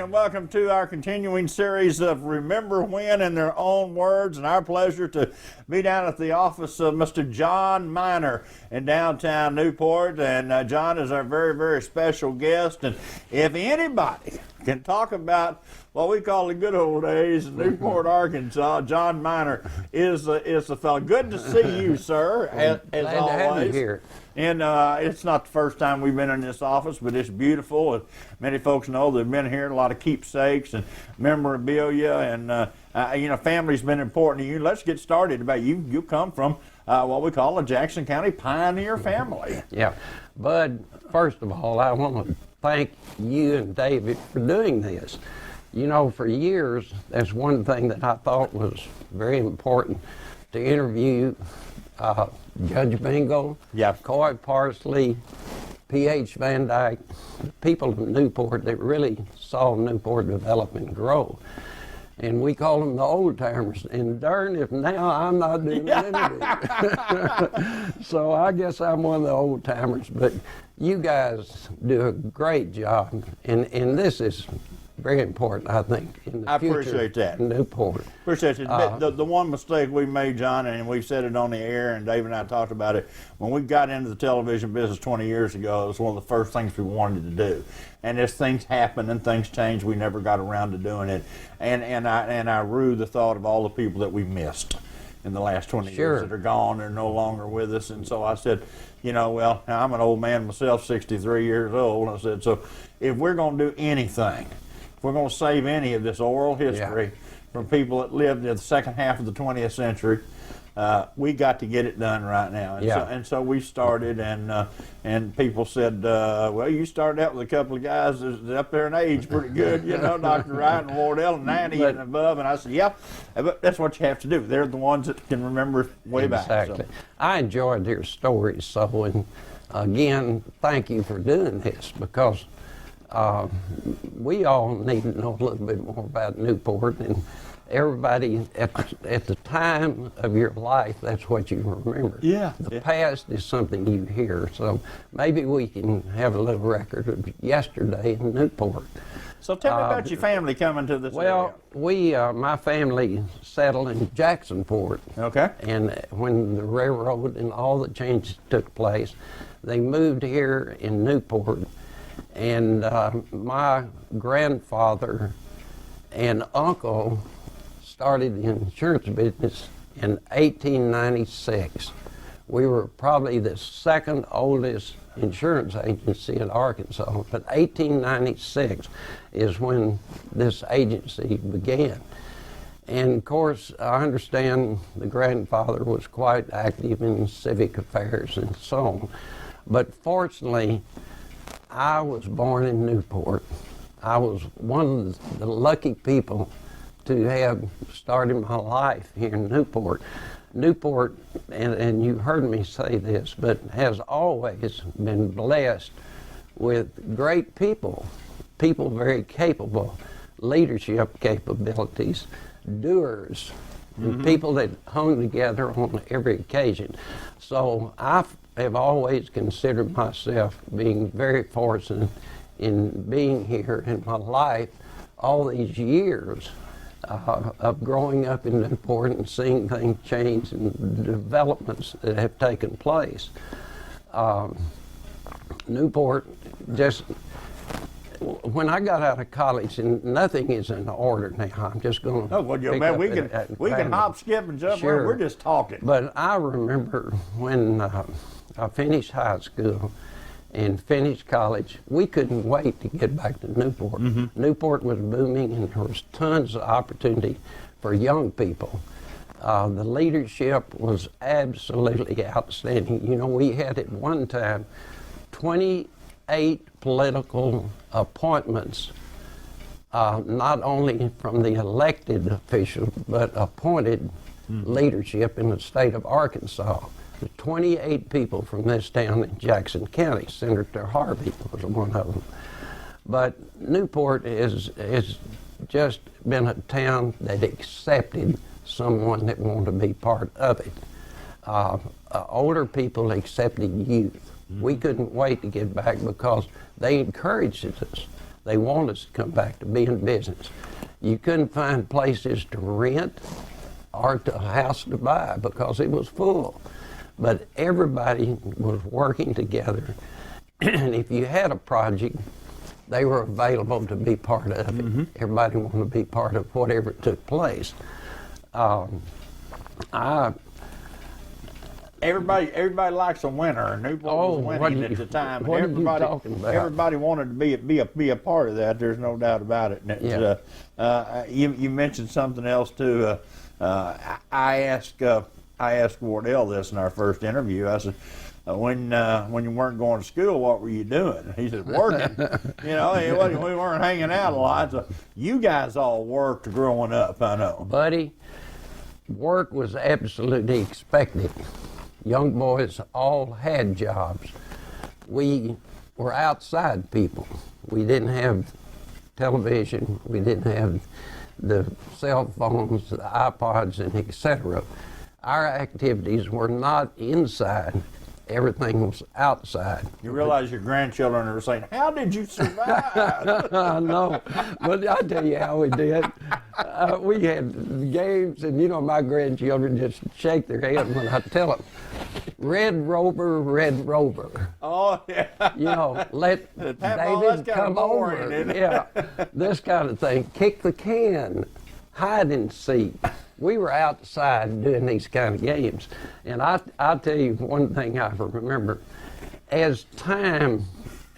and welcome to our continuing series of Remember When in Their Own Words, and our pleasure to be down at the office of Mr. John Miner in downtown Newport, and John is our very, very special guest. And if anybody can talk about what we call the good old days in Newport, Arkansas, John Miner is the fellow. Good to see you, sir, as Glad always. to have you here. And it's not the first time we've been in this office, but it's beautiful. And many folks know they've been here, a lot of keepsakes and memorabilia, and family's been important to you. Let's get started about you. You come from what we call a Jackson County pioneer family. Yeah. Bud, first of all, I want to thank you and David for doing this. You know, for years, that's one thing that I thought was very important, to interview Judge Bingle, Coy Parsley, P.H. Van Dyke, the people of Newport that really saw Newport develop and grow. And we call them the old timers. And darn if now I'm not doing anything. So I guess I'm one of the old timers. But you guys do a great job. And this is very important, I think, in the future. I appreciate that. In Newport. Appreciate it. The one mistake we made, John, and we said it on the air, and Dave and I talked about it, when we got into the television business 20 years ago, it was one of the first things we wanted to do. And as things happen and things change, we never got around to doing it. And I rue the thought of all the people that we missed in the last 20 years that are gone, they're no longer with us. And so I said, well, I'm an old man myself, 63 years old. And I said, so if we're going to do anything, if we're going to save any of this oral history from people that lived in the second half of the 20th century, we got to get it done right now. And so we started, and people said, well, you started out with a couple of guys that's up there in age pretty good, Dr. Wright and Wardell, 90 and above. And I said, yeah, but that's what you have to do. They're the ones that can remember way back. Exactly. So. I enjoyed your stories, so, and again, thank you for doing this, because we all need to know a little bit more about Newport, and everybody at the time of your life, that's what you remember. The past is something you hear, so maybe we can have a little record of yesterday in Newport. So tell me about your family coming to this area. Well, my family settled in Jacksonport. Okay. And when the railroad and all the changes took place, they moved here in Newport. And my grandfather and uncle started the insurance business in 1896. We were probably the second oldest insurance agency in Arkansas, but 1896 is when this agency began. And of course, I understand the grandfather was quite active in civic affairs and so on. But fortunately, I was born in Newport. I was one of the lucky people to have started my life here in Newport. Newport, and you heard me say this, but has always been blessed with great people very capable, leadership capabilities, doers, and people that hung together on every occasion. So I have always considered myself being very fortunate in being here in my life all these years of growing up in Newport and seeing things change and developments that have taken place. Newport, just when I got out of college, and nothing is in order now, I'm just going to. Oh, well, man, we can hop, skip, and jump. Sure. We're just talking. But I remember when I finished high school and finished college, we couldn't wait to get back to Newport. Newport was booming, and there was tons of opportunity for young people. The leadership was absolutely outstanding. We had at one time 28 political appointments, not only from the elected officials, but appointed leadership in the state of Arkansas. The 28 people from this town in Jackson County. Senator Harvey was one of them. But Newport has just been a town that accepted someone that wanted to be part of it. Older people accepted youth. We couldn't wait to get back because they encouraged us. They want us to come back to be in business. You couldn't find places to rent or a house to buy because it was full. But everybody was working together, and if you had a project, they were available to be part of it. Mm-hmm. Everybody wanted to be part of whatever took place. Everybody likes a winner. Newport was winning at the time. What are you talking about? Everybody wanted to be a part of that. There's no doubt about it. And you mentioned something else too. I asked Wardell this in our first interview. I said, when you weren't going to school, what were you doing? He said, working. We weren't hanging out a lot. So you guys all worked growing up, I know. Buddy, work was absolutely expected. Young boys all had jobs. We were outside people. We didn't have television. We didn't have the cell phones, the iPods, and etc. Our activities were not inside. Everything was outside. You realize your grandchildren are saying, how did you survive? I know, but I'll tell you how we did. We had games, and my grandchildren just shake their head when I tell them, Red Rover, Red Rover. Oh, yeah. Let David come over. Yeah, this kind of thing. Kick the can, hide and seek. We were outside doing these kind of games. And I'll tell you one thing I remember. As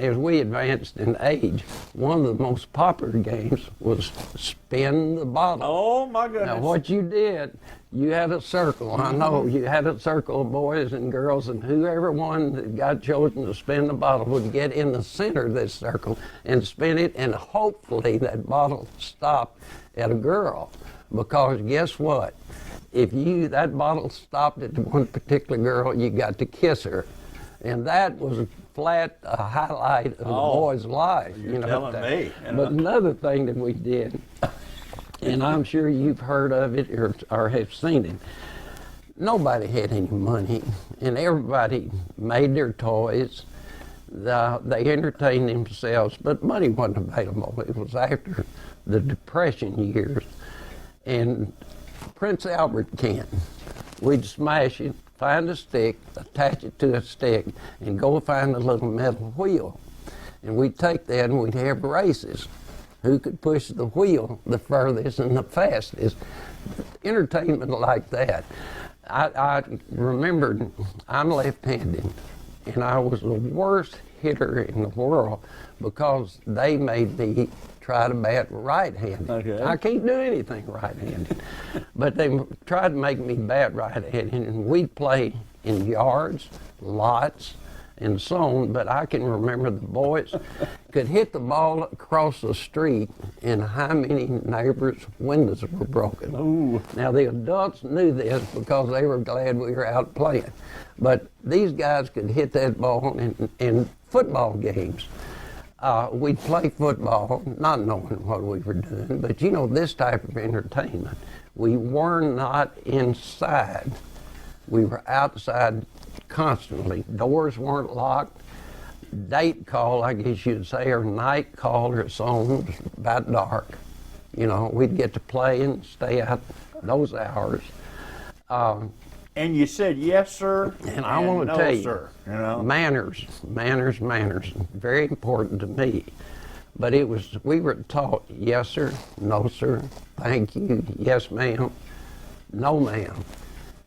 we advanced in age, one of the most popular games was spin the bottle. Oh, my goodness. Now, what you did, you had a circle. I know you had a circle of boys and girls, and whoever one that got chosen to spin the bottle would get in the center of this circle and spin it, and hopefully that bottle stopped at a girl. Because guess what? If that bottle stopped at one particular girl, you got to kiss her. And that was a highlight of the boy's life. You're telling me. But another thing that we did, and I'm sure you've heard of it or have seen it, nobody had any money, and everybody made their toys. They entertained themselves, but money wasn't available. It was after the Depression years. And Prince Albert can. We'd smash it, find a stick, attach it to a stick, and go find a little metal wheel. And we'd take that and we'd have races. Who could push the wheel the furthest and the fastest? Entertainment like that. I remembered I'm left-handed, and I was the worst hitter in the world because they made me try to bat right-handed. Okay. I can't do anything right-handed. But they tried to make me bat right-handed, and we'd play in yards, lots, and so on. But I can remember the boys could hit the ball across the street, and how many neighbors' windows were broken. Ooh. Now, the adults knew this because they were glad we were out playing. But these guys could hit that ball in football games. We'd play football, not knowing what we were doing, but this type of entertainment. We were not inside. We were outside constantly. Doors weren't locked. Date call, I guess you'd say, or night call or so on, was about dark. We'd get to play and stay out those hours. And you said yes, sir, and I want to no, tell you, sir, manners, very important to me. But we were taught yes, sir, no, sir, thank you, yes, ma'am, no, ma'am.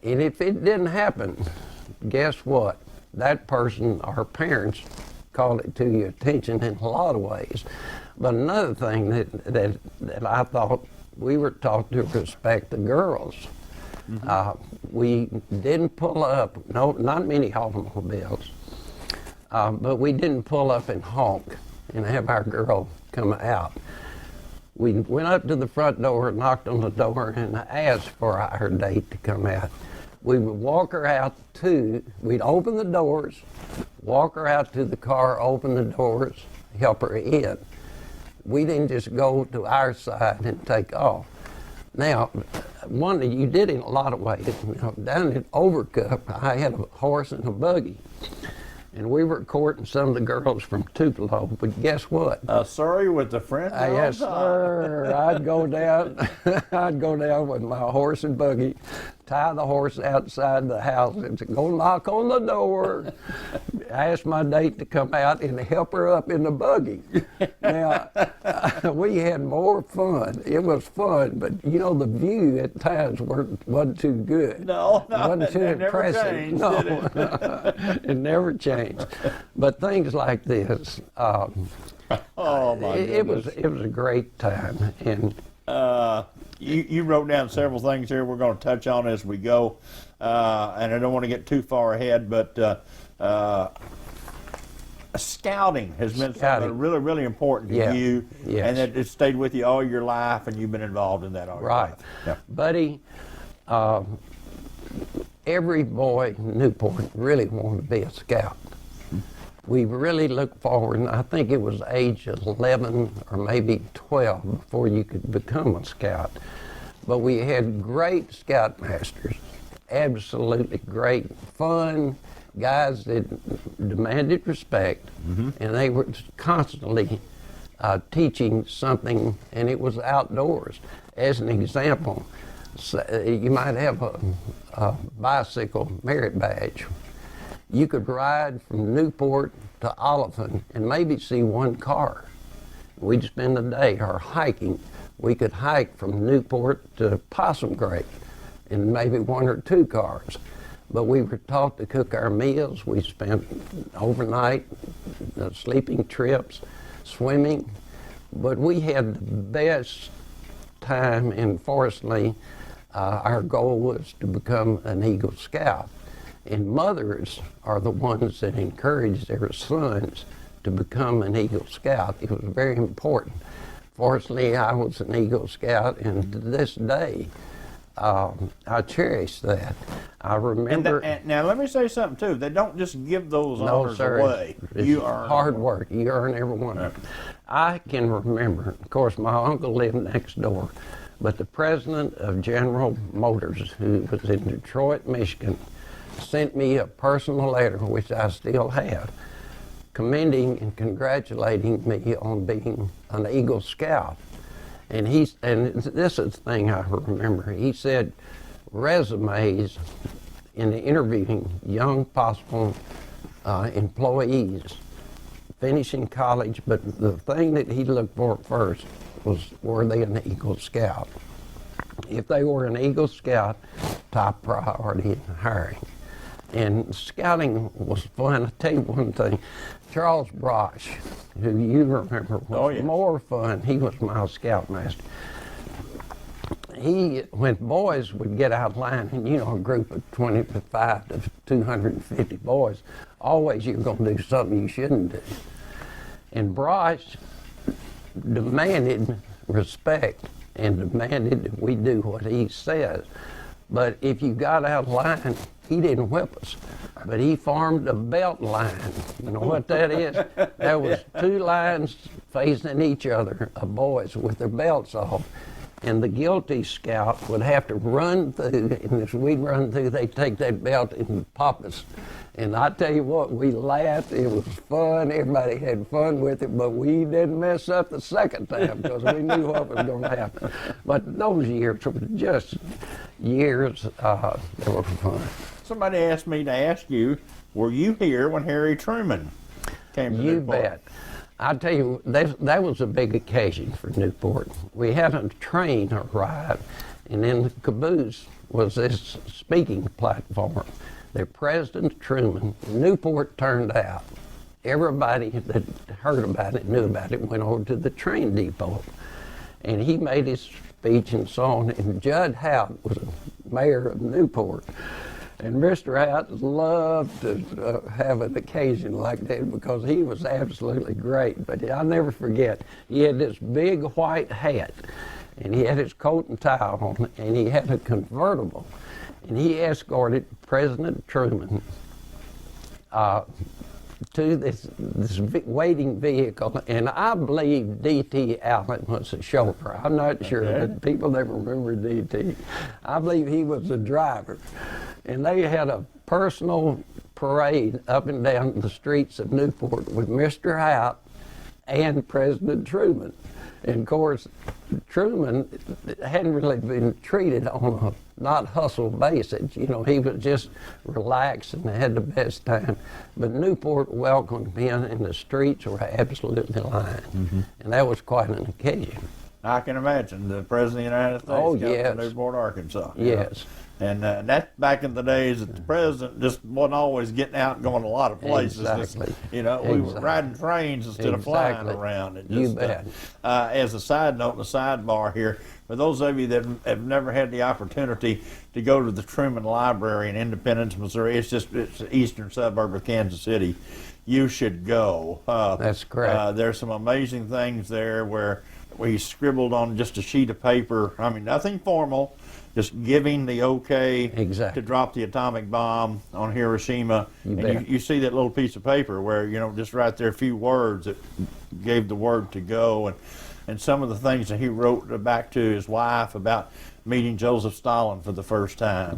And if it didn't happen, guess what? That person, our parents, called it to your attention in a lot of ways. But another thing that I thought, we were taught to respect the girls. We didn't pull up, no, not many automobiles, but we didn't pull up and honk and have our girl come out. We went up to the front door, knocked on the door, and asked for our date to come out. We would walk her out we'd open the doors, walk her out to the car, open the doors, help her in. We didn't just go to our side and take off. Now, you did it in a lot of ways. Down at Overcup, I had a horse and a buggy. and we were courting some of the girls from Tupelo. But guess what? Surrey with the friend. Yes, sir. I'd go down. I'd go down with my horse and buggy, tie the horse outside the house, and go knock on the door, ask my date to come out, and help her up in the buggy. Now, we had more fun. It was fun, but you know the view at times wasn't too good. No, wasn't too it never impressive. changed, No, did it? it never changed. But things like this. Oh my goodness. It was a great time, and you wrote down several things here we're going to touch on as we go, and I don't want to get too far ahead, but scouting has been something really, really important to you, and it stayed with you all your life, and you've been involved in that all your life. Yeah. Buddy, every boy in Newport really wanted to be a scout. We really looked forward, and I think it was age 11 or maybe 12 before you could become a scout. But we had great scoutmasters, absolutely great, fun guys that demanded respect, and they were constantly teaching something, and it was outdoors. As an example, you might have a bicycle merit badge. You could ride from Newport to Oliphant and maybe see one car. We'd spend a day or hiking. We could hike from Newport to Possum Creek in maybe one or two cars. But we were taught to cook our meals. We spent overnight sleeping trips, swimming. But we had the best time, and fortunately, our goal was to become an Eagle Scout. And mothers are the ones that encourage their sons to become an Eagle Scout. It was very important. Fortunately, I was an Eagle Scout, and to this day, I cherish that. I remember. And now, let me say something too. They don't just give those honors away. You earn hard work. You earn every one of them. I can remember. Of course, my uncle lived next door, but the president of General Motors, who was in Detroit, Michigan, sent me a personal letter, which I still have, commending and congratulating me on being an Eagle Scout. And this is the thing I remember. He said, resumes in interviewing young possible employees finishing college, but the thing that he looked for first was, were they an Eagle Scout? If they were an Eagle Scout, top priority in hiring. And scouting was fun. I'll tell you one thing. Charles Brosh, who you remember, was more fun. He was my scoutmaster. When boys would get out of line, and you know, a group of 25 to 250 boys, always you're going to do something you shouldn't do. And Brosh demanded respect and demanded that we do what he says. But if you got out of line, he didn't whip us, but he formed a belt line. You know what that is? There was two lines facing each other of boys with their belts off, and the guilty scout would have to run through, and as we'd run through, they'd take that belt and pop us. And I tell you what, we laughed, it was fun, everybody had fun with it, but we didn't mess up the second time because we knew what was going to happen. But those years were just years that were fun. Somebody asked me to ask you, were you here when Harry Truman came to Newport? You bet. I tell you, that was a big occasion for Newport. We had a train arrive, and in the caboose was this speaking platform. The President Truman, Newport turned out. Everybody that heard about it, knew about it, went over to the train depot. And he made his speech and so on, and Judd Hout was mayor of Newport. And Mr. Hout loved to have an occasion like that because he was absolutely great. But I'll never forget, he had this big white hat, and he had his coat and tie on, and he had a convertible. And he escorted President Truman to this waiting vehicle, and I believe D.T. Allen was the chauffeur. I'm not sure, but people that remember D.T., I believe he was the driver. And they had a personal parade up and down the streets of Newport with Mr. Hout and President Truman. And of course, Truman hadn't really been treated on a not hustle basis. You know, he was just relaxed and had the best time. But Newport welcomed him, and the streets were absolutely lined. And that was quite an occasion. I can imagine the President of the United States Oh, coming yes. to Newport, Arkansas. Yes. And that's back in the days that the president just wasn't always getting out and going a lot of places. Exactly. Just, you know, we were riding trains instead of flying around. And just, You bet. As a side note, the sidebar here, for those of you that have never had the opportunity to go to the Truman Library in Independence, Missouri, it's the eastern suburb of Kansas City, you should go. That's correct. There's some amazing things there where he scribbled on just a sheet of paper, I mean, nothing formal, just giving the okay to drop the atomic bomb on Hiroshima. You see that little piece of paper where, you know, just right there a few words that gave the word to go. And some of the things that he wrote back to his wife about meeting Joseph Stalin for the first time.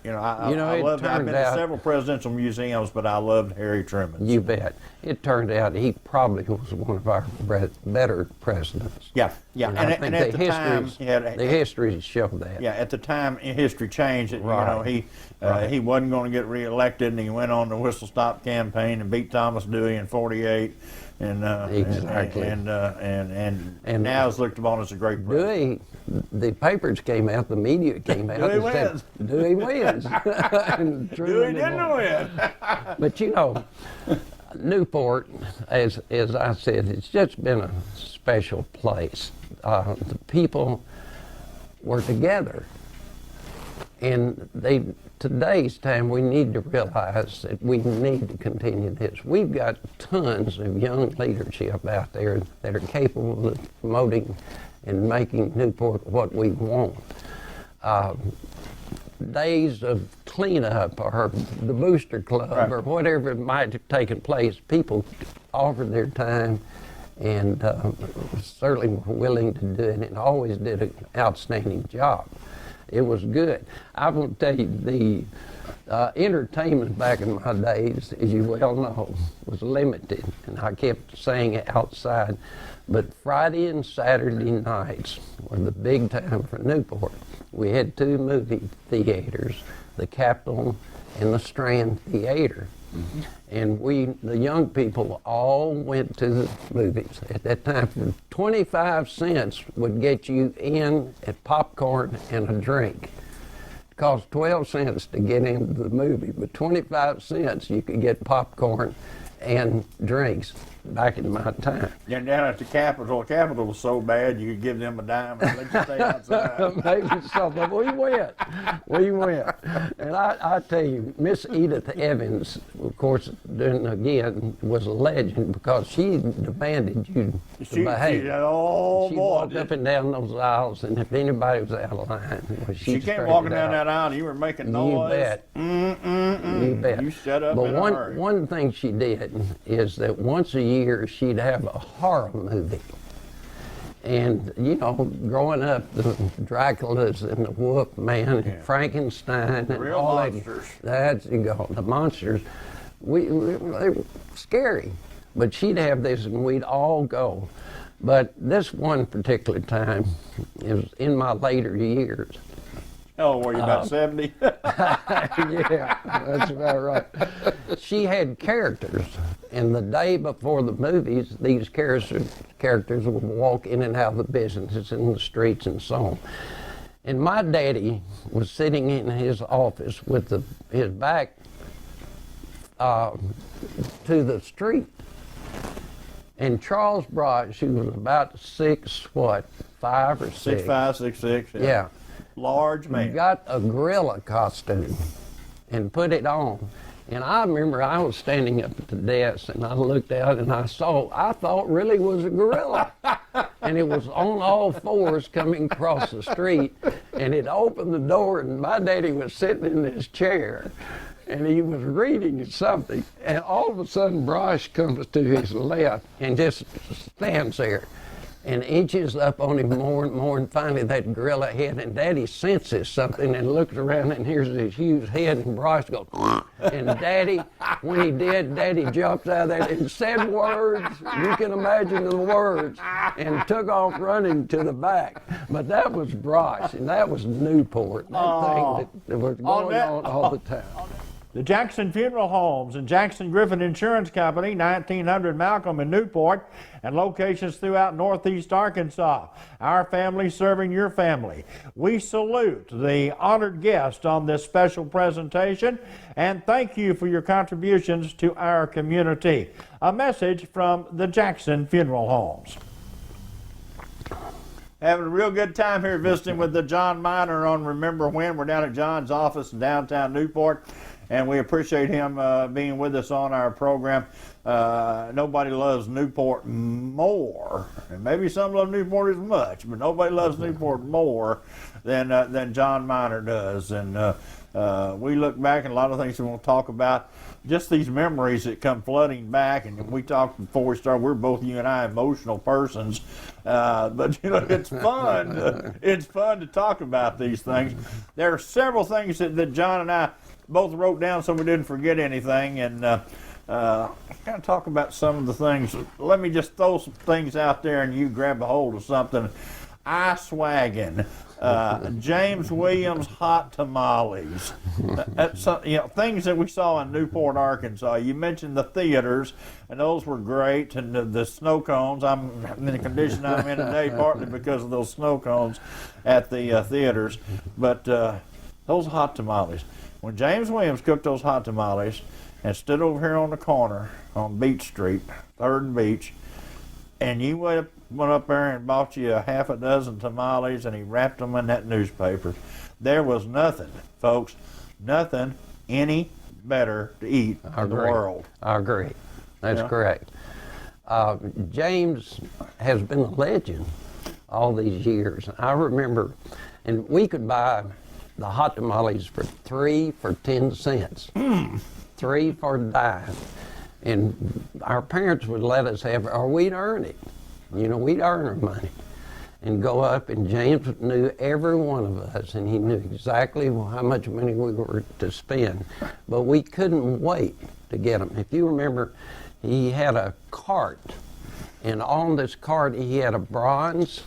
You know, I loved it. I've been to several presidential museums, but I loved Harry Truman. You bet. It turned out he probably was one of our better presidents. Yeah, yeah. And I think at the time, the histories show that. Yeah, at the time, history changed. You know, he wasn't going to get reelected, and he went on the whistle stop campaign and beat Thomas Dewey in '48. And exactly. And now is looked upon as a great president. Dewey, the papers came out, the media came out Dewey and said, Dewey wins. And Dewey didn't win. But you know, Newport, as I said, it's just been a special place. The people were together. And today's time, we need to realize that we need to continue this. We've got tons of young leadership out there that are capable of promoting and making Newport what we want. Days of cleanup or the Booster Club or whatever might have taken place, people offered their time and certainly were willing to do it and always did an outstanding job. It was good. I will tell you, the entertainment back in my days, as you well know, was limited, and I kept saying it outside. But Friday and Saturday nights were the big time for Newport. We had two movie theaters, the Capitol and the Strand Theater. And the young people all went to the movies. At that time, for 25 cents would get you in at popcorn and a drink. It cost 12 cents to get into the movie, but 25 cents you could get popcorn and drinks back in my time. Yeah, down at the Capitol was so bad you could give them a dime and let you stay outside. Maybe something. We went. And I tell you, Miss Edith Evans, of course, was a legend because she demanded you to behave. She walked up and down those aisles, and if anybody was out of line, she came walking down that aisle, and you were making noise. You bet. You bet. You shut up. But one thing she did is that once a year she'd have a horror movie. And, you know, growing up, the Draculas and the Wolfman and Frankenstein and real all monsters. The monsters, they were scary. But she'd have this and we'd all go. But this one particular time, it was in my later years. Oh, were you about 70? Yeah, that's about right. She had characters, and the day before the movies, these characters would walk in and out of the businesses in the streets and so on. And my daddy was sitting in his office with his back to the street. And Charles Brosh, who was about 5 or 6? 6'5", 6'6", Yeah. Large man. Got a gorilla costume and put it on. And I remember I was standing up at the desk and I looked out and I thought really was a gorilla. And it was on all fours coming across the street. And it opened the door and my daddy was sitting in his chair and he was reading something. And all of a sudden Brosh comes to his left and just stands there. and inches up on him more and more, and finally that gorilla head, and Daddy senses something and looks around and hears this huge head, and Bryce goes, and Daddy, when he did, Daddy jumps out of there and said words, you can imagine the words, and took off running to the back. But that was Bryce, and that was Newport, that thing that was going on all the time. The Jackson Funeral Homes and Jackson Griffin Insurance Company, 1900 Malcolm in Newport, and locations throughout Northeast Arkansas. Our family serving your family. We salute the honored guest on this special presentation and thank you for your contributions to our community. A message from the Jackson Funeral Homes. Having a real good time here visiting with the John Miner on Remember When. We're down at John's office in downtown Newport, and we appreciate him being with us on our program. Nobody loves Newport more, and maybe some love Newport as much, but nobody loves Newport more than John Miner does. And we look back at a lot of things we want to talk about, just these memories that come flooding back. And we talked before we started, we're both, you and I, emotional persons, but you know, it's fun. It's fun to talk about these things. There are several things that John and I both wrote down so we didn't forget anything, and kind of talk about some of the things. Let me just throw some things out there and you grab a hold of something. Ice wagon, James Williams hot tamales, things that we saw in Newport, Arkansas. You mentioned the theaters, and those were great, and the snow cones. I'm in the condition I'm in today partly because of those snow cones at the theaters, but those hot tamales. When James Williams cooked those hot tamales and stood over here on the corner on Beach Street, 3rd and Beach, and you went up there and bought you a half a dozen tamales and he wrapped them in that newspaper, there was nothing, folks, nothing any better to eat in the world. I agree. That's correct. James has been a legend all these years. I remember, and we could buy the hot tamales for 3 for 10 cents, 3 for a dime. And our parents would let us have it, or we'd earn it. You know, we'd earn our money and go up, and James knew every one of us, and he knew exactly how much money we were to spend. But we couldn't wait to get them. If you remember, he had a cart, and on this cart he had a bronze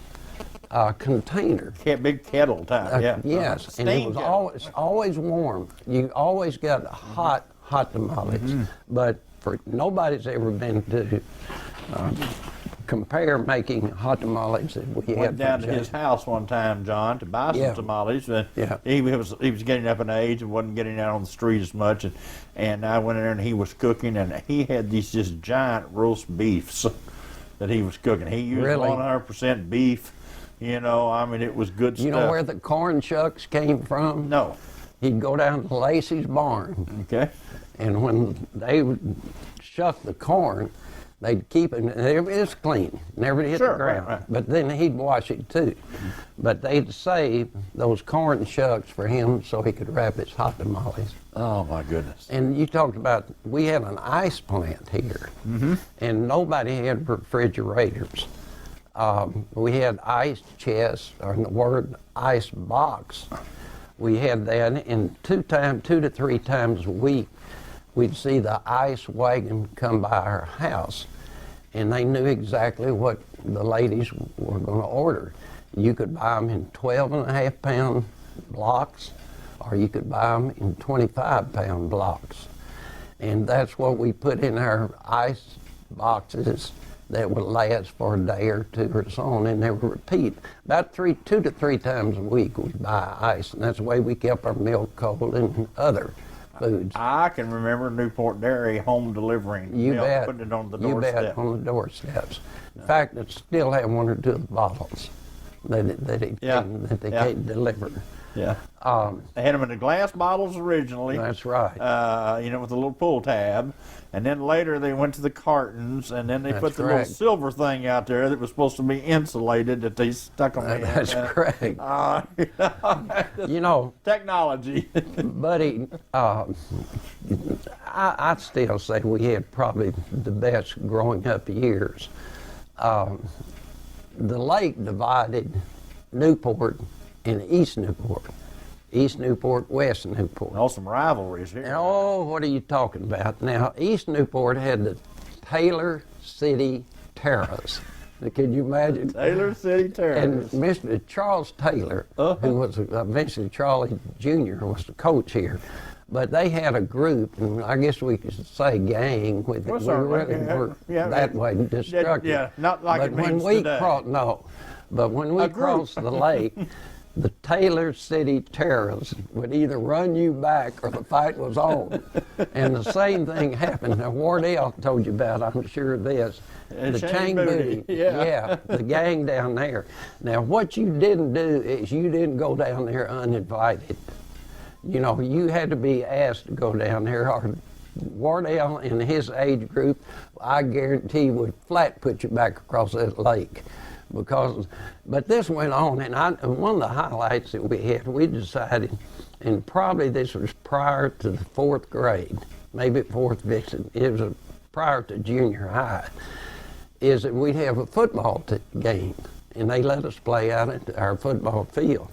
container. Big kettle type, yeah. Yes, and it was always warm. You always got hot tamales. But nobody's ever been to compare making hot tamales that we went down to his house one time, John, to buy some tamales. He was getting up in age and wasn't getting out on the street as much, and I went in there and he was cooking, and he had these just giant roast beefs that he was cooking. He used 100% beef. You know, I mean, it was good stuff. You know where the corn shucks came from? No. He'd go down to Lacey's barn. Okay. And when they would shuck the corn, they'd keep it, it was clean, never hit the ground. Right. But then he'd wash it too. But they'd save those corn shucks for him so he could wrap his hot tamales. Oh my goodness. And you talked about, we had an ice plant here, and nobody had refrigerators. We had ice chests, or in the word ice box. We had that, and 2 to 3 times a week, we'd see the ice wagon come by our house, and they knew exactly what the ladies were going to order. You could buy them in 12.5-pound blocks, or you could buy them in 25-pound blocks. And that's what we put in our ice boxes that would last for a day or 2 or so on, and they would repeat. About 2 to 3 times a week we'd buy ice, and that's the way we kept our milk cold and other foods. I can remember Newport Dairy home delivering milk, putting it on the doorstep. You bet, on the doorsteps. In fact, I still have 1 or 2 of the bottles that they can't deliver. Yeah. They had them in the glass bottles originally. That's right. With a little pull tab. And then later they went to the cartons, and then they put the little silver thing out there that was supposed to be insulated that they stuck them in. That's correct. Technology. Buddy, I still say we had probably the best growing up years. the lake divided Newport and East Newport. East Newport, West Newport. Oh, some rivalries here. And, oh, what are you talking about? Now, East Newport had the Taylor City Terrace. Could you imagine? Taylor City And Terrace. Mr. Charles Taylor, who was eventually Charlie Jr., was the coach here. But they had a group, and I guess we could say gang, with Well, we certainly, really yeah, were yeah, that way destructive. yeah, not like but it when means we today. but when we A group. crossed the lake, the Taylor City Terrors would either run you back or the fight was on. And the same thing happened. Now, Wardell told you about, I'm sure of this. And The Chain Chain Booty, Booty. yeah. The gang down there. Now, what you didn't do is you didn't go down there uninvited. You know, you had to be asked to go down there, or Wardell and his age group, I guarantee, would flat put you back across that lake. But this went on, and one of the highlights that we had, we decided, and probably this was prior to the 4th grade, maybe 4th Vixen, it was prior to junior high, is that we'd have a football game, and they let us play out at our football field.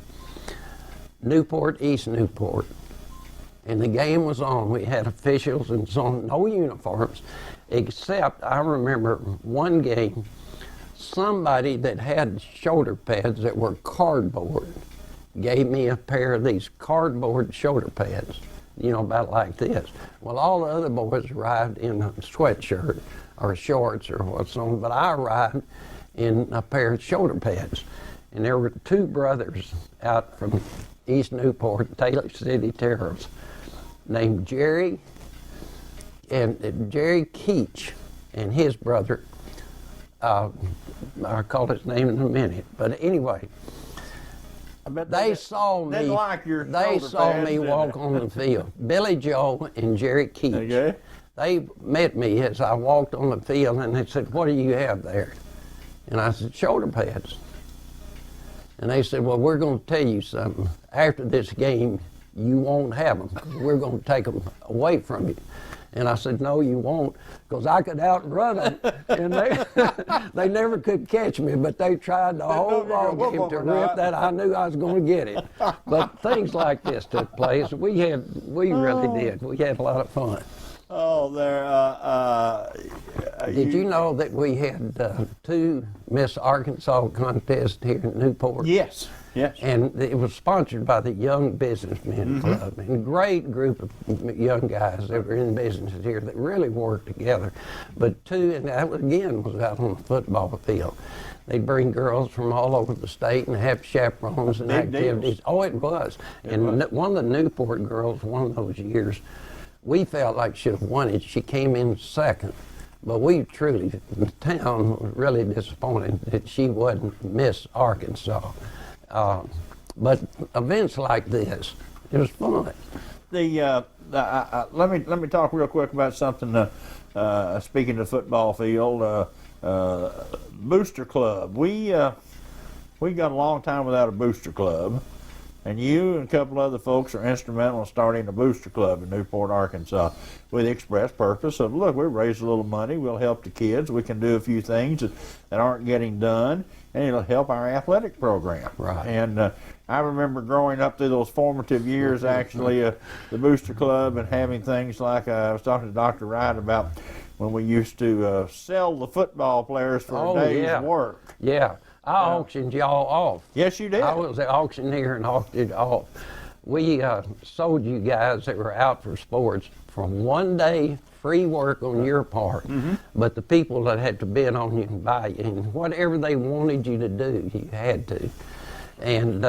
Newport, East Newport. And the game was on. We had officials and so on, no uniforms, except I remember one game, somebody that had shoulder pads that were cardboard gave me a pair of these cardboard shoulder pads, you know, about like this. Well, all the other boys arrived in a sweatshirt or shorts or what's on, but I arrived in a pair of shoulder pads. And there were 2 brothers out from East Newport, Taylor City Terrace, named Jerry Keach and his brother. I'll call his name in a minute. But anyway, I bet they saw me. didn't like your They shoulder saw pads, me did walk they? on the field. Billy Joe and Jerry Keach. Okay. They met me as I walked on the field, and they said, "What do you have there?" And I said, "Shoulder pads." And they said, "Well, we're going to tell you something. After this game, you won't have them. We're going to take them away from you." And I said, "No, you won't, because I could outrun them." And they never could catch me, but they tried the whole ball game to rip that. I knew I was going to get it. But things like this took place. We really did. We had a lot of fun. Oh, there. Did you know that we had 2 Miss Arkansas contests here in Newport? Yes. Yes. And it was sponsored by the Young Businessmen Club. And a great group of young guys that were in business here that really worked together. But 2, and that again was out on the football field. They'd bring girls from all over the state and have chaperones and Big activities. deals. Oh, it was. One of the Newport girls, one of those years, we felt like should have won it. She came in second. But we truly, the town was really disappointed that she wasn't Miss Arkansas. But events like this, it was fun. Let me talk real quick about something. Speaking of the football field, booster club. We got a long time without a booster club, and you and a couple other folks are instrumental in starting a booster club in Newport, Arkansas, with the express purpose of, look, we raise a little money, we'll help the kids, we can do a few things that aren't getting done, and it'll help our athletic program. Right. And I remember growing up through those formative years, actually, the booster club and having things like, I was talking to Dr. Wright about when we used to sell the football players for a day's work. Yeah. I auctioned y'all off. Yes, you did. I was the auctioneer and auctioned off. We sold you guys that were out for sports from 1 day free work on your part, but the people that had to bid on you and buy you, and whatever they wanted you to do, you had to. And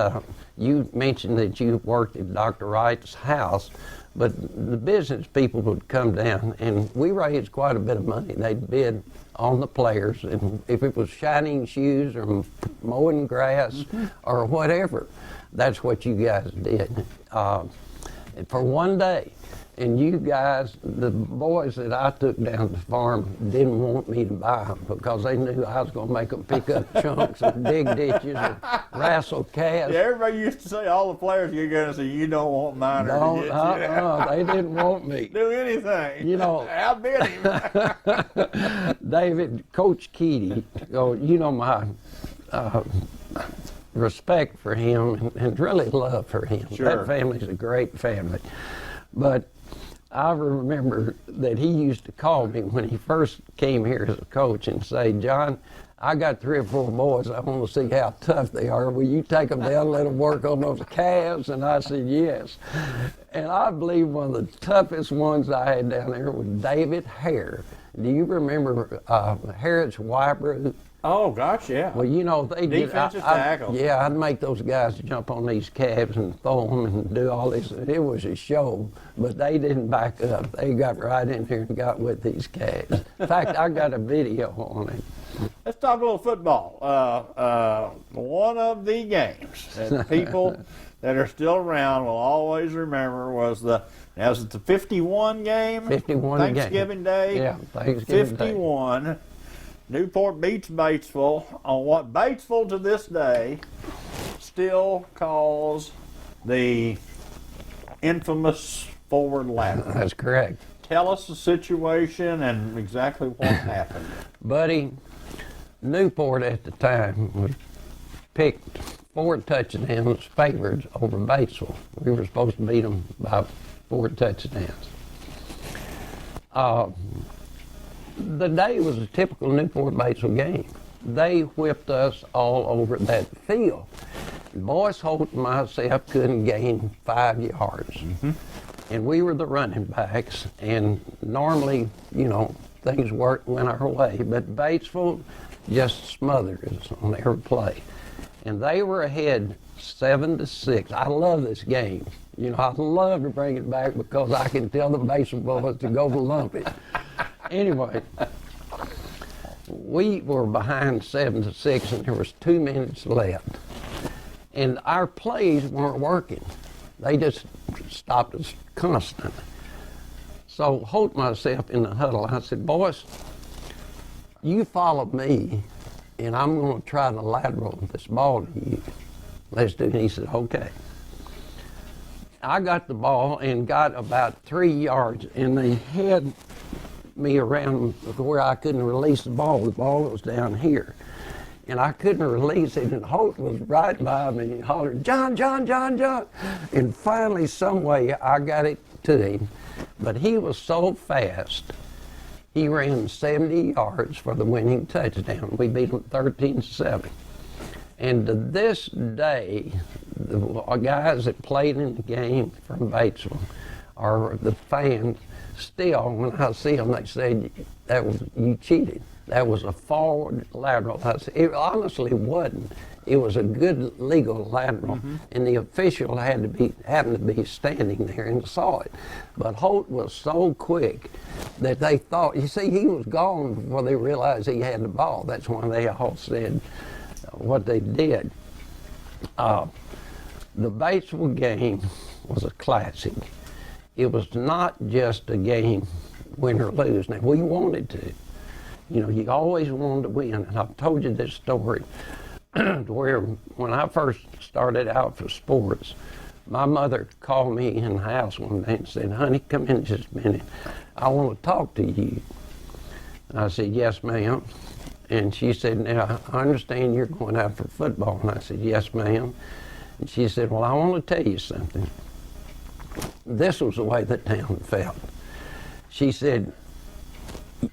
you mentioned that you worked at Dr. Wright's house, but the business people would come down, and we raised quite a bit of money. They'd bid on the players, and if it was shining shoes or mowing grass or whatever, that's what you guys did for 1 day. And you guys, the boys that I took down to the farm, didn't want me to buy them because they knew I was going to make them pick up chunks and dig ditches and wrestle calves. Yeah, everybody used to say, all the players you get, say, you don't want mine or to get They didn't want me. do anything. You know, outbid him. David, Coach Keedy, you know my respect for him and really love for him. Sure. That family's a great family. But I remember that he used to call me when he first came here as a coach and say, John, I got 3 or 4 boys. I want to see how tough they are. Will you take them down and let them work on those calves? And I said, yes. And I believe one of the toughest ones I had down there was David Hare. Do you remember Harrod's Wybrew? Oh, gosh, yeah. Well, you know, they did. Defensive tackle. Yeah, I'd make those guys jump on these calves and throw them and do all this. It was a show, but they didn't back up. They got right in here and got with these calves. In fact, I got a video on it. Let's talk a little football. One of the games that people that are still around will always remember was the 51 game? 51 Thanksgiving Day? Yeah, Thanksgiving 51. Day. Newport beats Batesville on what Batesville to this day still calls the infamous forward lateral. That's correct. Tell us the situation and exactly what happened. Buddy, Newport at the time was picked 4 touchdowns favored over Batesville. We were supposed to beat them by 4 touchdowns. The day was a typical Newport-Batesville game. They whipped us all over that field. Boyce Holt and myself couldn't gain 5 yards. Mm-hmm. And we were the running backs, and normally, you know, things went our way, but Batesville just smothered us on every play. And they were ahead 7-6. I love this game. You know, I love to bring it back because I can tell the Batesville boys to go lump it. Anyway, we were behind 7-6, and there was 2 minutes left. And our plays weren't working. They just stopped us constantly. So Holt and myself in the huddle, I said, boys, you follow me, and I'm going to try to lateral this ball to you. Let's do it. He said, okay. I got the ball and got about 3 yards, and they had me around where I couldn't release the ball. The ball was down here. And I couldn't release it, and Holt was right by me and hollered, John, John, John, John. And finally, some way, I got it to him. But he was so fast, he ran 70 yards for the winning touchdown. We beat him 13-7. And to this day, the guys that played in the game from Batesville, or the fans, still, when I see them, they say, you cheated. That was a forward lateral. It honestly wasn't. It was a good legal lateral, mm-hmm. and the official happened to be standing there and saw it. But Holt was so quick that they thought, you see, he was gone before they realized he had the ball. That's why they all said what they did. The Batesville game was a classic. It was not just a game win or lose. Now, we wanted to. You know, you always wanted to win. And I've told you this story where when I first started out for sports, my mother called me in the house one day and said, honey, come in just a minute. I want to talk to you. And I said, yes, ma'am. And she said, now, I understand you're going out for football. And I said, yes, ma'am. And she said, well, I want to tell you something. This was the way the town felt. She said,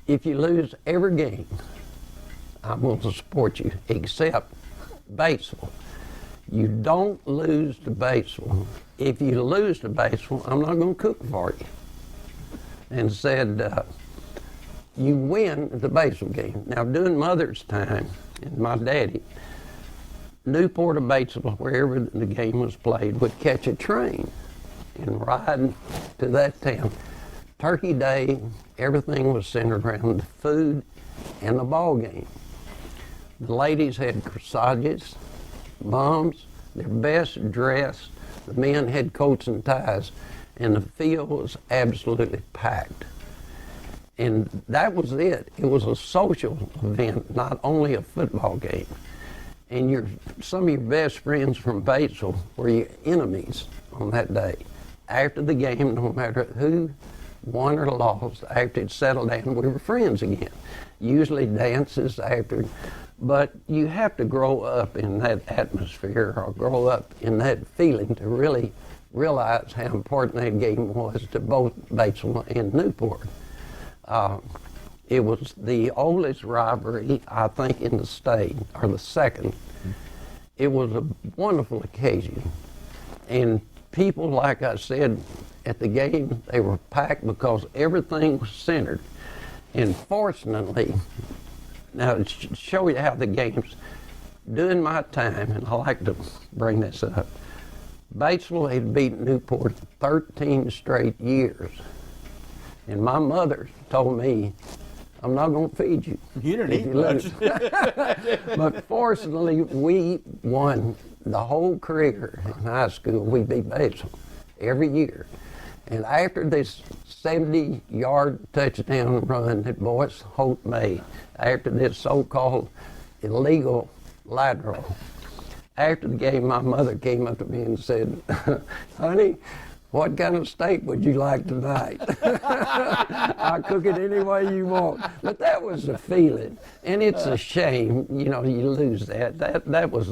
if you lose every game, I'm going to support you, except Batesville. You don't lose to Batesville. If you lose to Batesville, I'm not going to cook for you. And said, you win the Batesville game. Now, during Mother's time, and my daddy, Newport or Batesville, wherever the game was played, would catch a train and ride to that town. Turkey Day, everything was centered around the food and the ball game. The ladies had corsages, moms, their best dress. The men had coats and ties, and the field was absolutely packed. And that was it. It was a social event, not only a football game. And some of your best friends from Batesville were your enemies on that day. After the game, no matter who won or lost, after it settled down, we were friends again. Usually dances after But you have to grow up in that atmosphere or grow up in that feeling to really realize how important that game was to both Batesville and Newport. It was the oldest rivalry, I think, in the state, or the second. It was a wonderful occasion. And people, like I said, at the game, they were packed because everything was centered. And fortunately, now to show you how the games, during my time, and I like to bring this up, Batesville had beaten Newport 13 straight years. And my mother told me, I'm not going to feed you. You didn't eat much. But fortunately, we won the whole career in high school. We beat Batesville every year. And after this 70-yard touchdown run that Boyce Holt made, after this so-called illegal lateral, after the game, my mother came up to me and said, honey, what kind of steak would you like tonight? I'll cook it any way you want. But that was the feeling. And it's a shame, you know, you lose that. That was,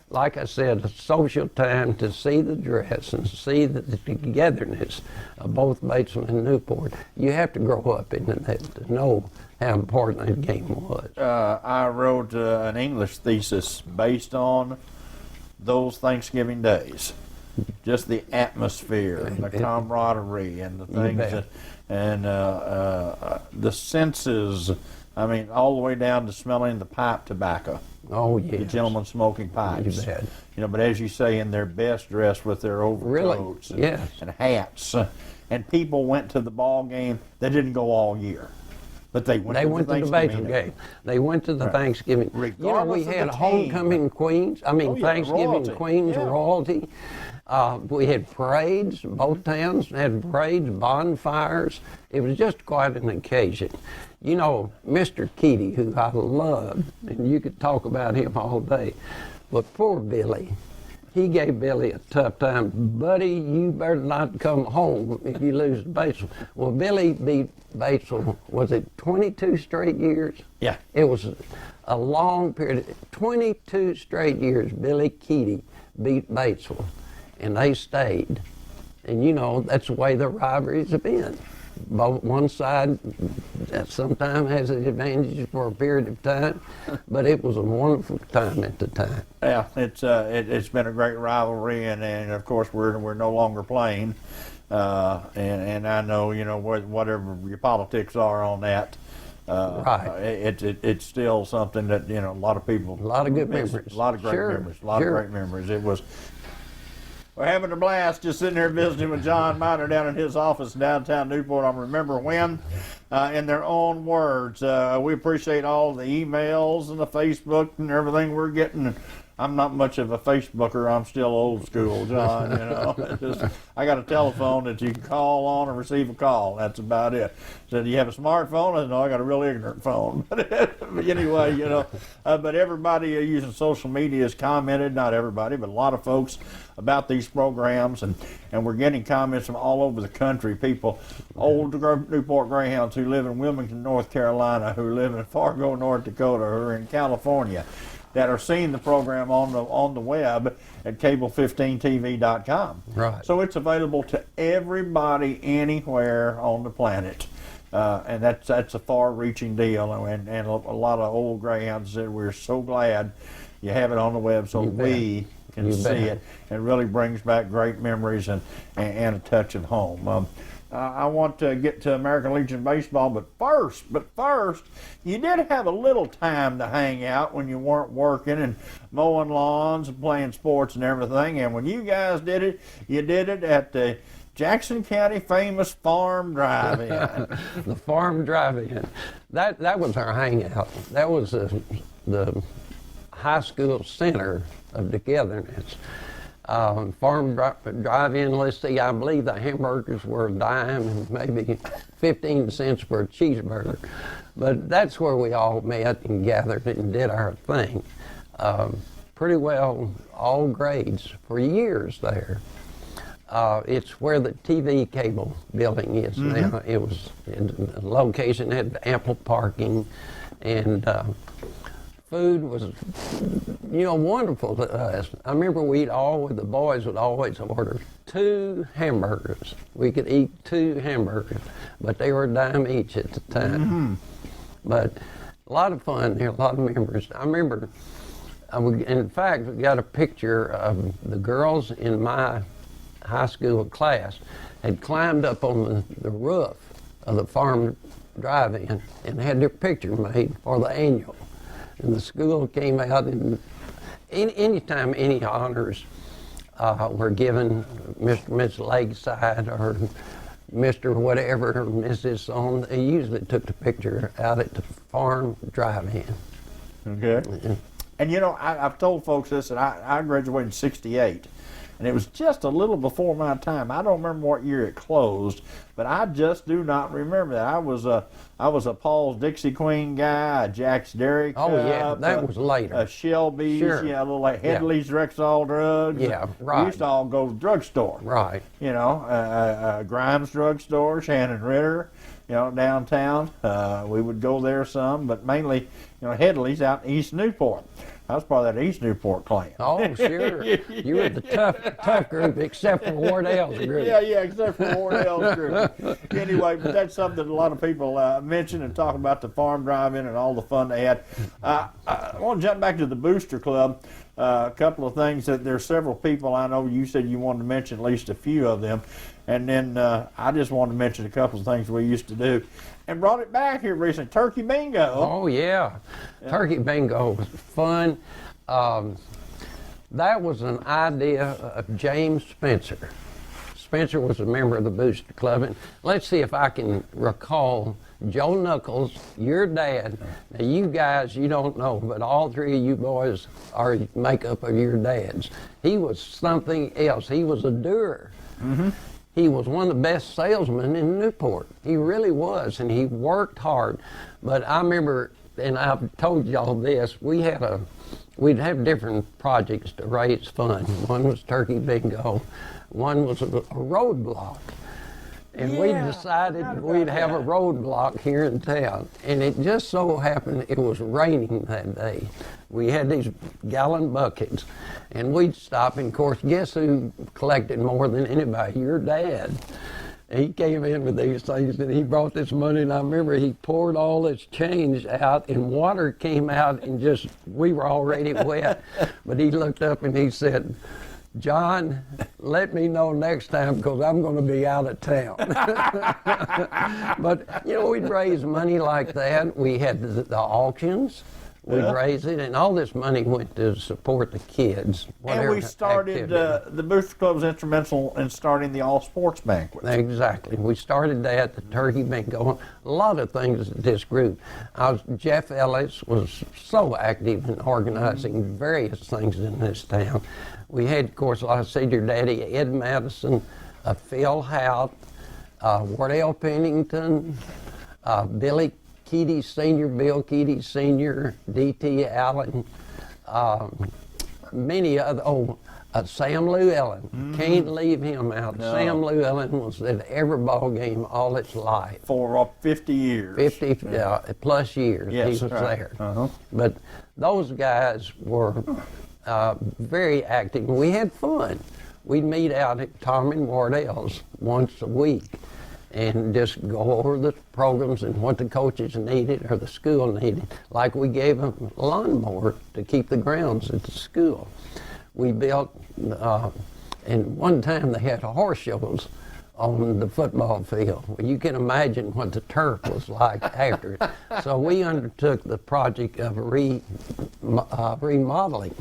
like I said, a social time to see the dress and see the togetherness of both Batesville and Newport. You have to grow up in that to know how important that game was. I wrote an English thesis based on those Thanksgiving days. Just the atmosphere and the camaraderie and the things that, and the senses. I mean, all the way down to smelling the pipe tobacco. Oh, yes. The gentlemen smoking pipes. You know, but as you say, in their best dress with their overcoats and hats. And people went to the ball game. They didn't go all year. But they went to the Batesville game. They went to the Thanksgiving. Regardless, you know, we had of the homecoming queens. I mean, Thanksgiving royalty. queens, royalty. We had parades. Both towns had parades, bonfires. It was just quite an occasion. You know, Mr. Keaty, who I loved, and you could talk about him all day, but poor Billy. He gave Billy a tough time. Buddy, you better not come home if you lose to Batesville. Well, Billy beat Batesville, was it 22 straight years? Yeah. It was a long period. 22 straight years, Billy Keaty beat Batesville, and they stayed. And you know, that's the way the rivalries have been. Both one side sometimes has an advantage for a period of time, but it was a wonderful time at the time. Yeah, it's been a great rivalry, and of course we're no longer playing, and I know, you know, whatever your politics are on that, right. It's still something that, you know, a lot of people. A lot of good memories. A lot of great memories. A lot of great memories. It was. We're having a blast just sitting here visiting with John Miner down in his office in downtown Newport on Remember When, in their own words. We appreciate all the emails and the Facebook and everything we're getting. I'm not much of a Facebooker. I'm still old school, John. You know, I got a telephone that you can call on and receive a call. That's about it. So, do you have a smartphone? I said, no, I got a real ignorant phone. But anyway, you know, but everybody using social media has commented. Not everybody, but a lot of folks about these programs, and we're getting comments from all over the country. People, old Newport Greyhounds who live in Wilmington, North Carolina, who live in Fargo, North Dakota, who are in California, that are seeing the program on the web at cable15tv.com. Right. So it's available to everybody anywhere on the planet. And that's a far-reaching deal, and a lot of old Greyhounds said we're so glad you have it on the web so we can see it. It really brings back great memories and a touch of home. I want to get to American Legion Baseball, but first, you did have a little time to hang out when you weren't working and mowing lawns and playing sports and everything. And when you guys did it, you did it at the Jackson County famous Farm Drive-In. The Farm Drive-In. That was our hangout. That was the high school center of togetherness. Farm Drive-In, let's see, I believe the hamburgers were a dime and maybe 15 cents for a cheeseburger. But that's where we all met and gathered and did our thing. Pretty well all grades for years there. It's where the TV cable building is now. It was in a location, had ample parking, and food was, wonderful to us. I remember the boys would always order 2 hamburgers. We could eat 2 hamburgers, but they were a dime each at the time. Mm-hmm. But a lot of fun there, a lot of memories. I remember, in fact, we got a picture of the girls in my high school class had climbed up on the roof of the farm drive-in and had their picture made for the annual. And the school came out, and anytime any honors were given, Mr. and Miss Lakeside or Mr. whatever, or Mrs. on, they usually took the picture out at the farm drive-in. Okay. And I've told folks this, that I graduated in '68. And it was just a little before my time. I don't remember what year it closed, but I just do not remember that. I was a Paul's Dixie Queen guy, a Jack's Dairy Cup. Oh yeah, that was later. A Shelby's, sure. a little like Headley's Rexall Drugs. Yeah, right. We used to all go to the drugstore. Right. Grimes Drugstore, Shannon Ritter, downtown. We would go there some, but mainly, Headley's out in East Newport. I was part of that East Newport clan. Oh, sure. You were the tough group, except for Wardell's group. Yeah, except for Wardell's group. Anyway, but that's something a lot of people mention and talk about the farm drive-in and all the fun they had. I want to jump back to the Booster Club. A couple of things that there's several people I know you said you wanted to mention at least a few of them. And then I just wanted to mention a couple of things we used to do and brought it back here recently. Turkey bingo. Oh, yeah. Turkey bingo was fun. That was an idea of James Spencer. Spencer was a member of the Booster Club. And let's see if I can recall Joe Knuckles, your dad. Now, you guys, you don't know, but all 3 of you boys are makeup of your dads. He was something else. He was a doer. Mm-hmm. He was one of the best salesmen in Newport. He really was, and he worked hard. But I remember, and I've told y'all this, we'd have different projects to raise funds. One was turkey bingo, one was a roadblock. And we decided we'd have a roadblock here in town. And it just so happened it was raining that day. We had these gallon buckets, and we'd stop, and of course, guess who collected more than anybody? Your dad. He came in with these things, and he brought this money, and I remember he poured all this change out, and water came out, and we were already wet. But he looked up and he said, "John, let me know next time because I'm going to be out of town." But, we'd raise money like that. We had the auctions. We'd raise it, and all this money went to support the kids. And we started, the Booster Club was instrumental in starting the all sports banquet. Exactly. We started that, the turkey bingo, a lot of things at this group. Jeff Ellis was so active in organizing various things in this town. We had, of course, like I said, your daddy, Ed Madison, Phil Hout, Wardell Pennington, Billy Keaty Sr., Bill Keaty Sr., D.T. Allen, many other, Sam Llewellyn. Mm-hmm. Can't leave him out. No. Sam Llewellyn was at every ball game all its life. For 50 years. 50 plus years he was there. Uh-huh. But those guys were very active. We had fun. We'd meet out at Tom and Wardell's once a week and just go over the programs and what the coaches needed or the school needed. Like we gave them a lawnmower to keep the grounds at the school. We built, and one time they had horse shows on the football field. Well, you can imagine what the turf was like after it. So we undertook the project of remodeling.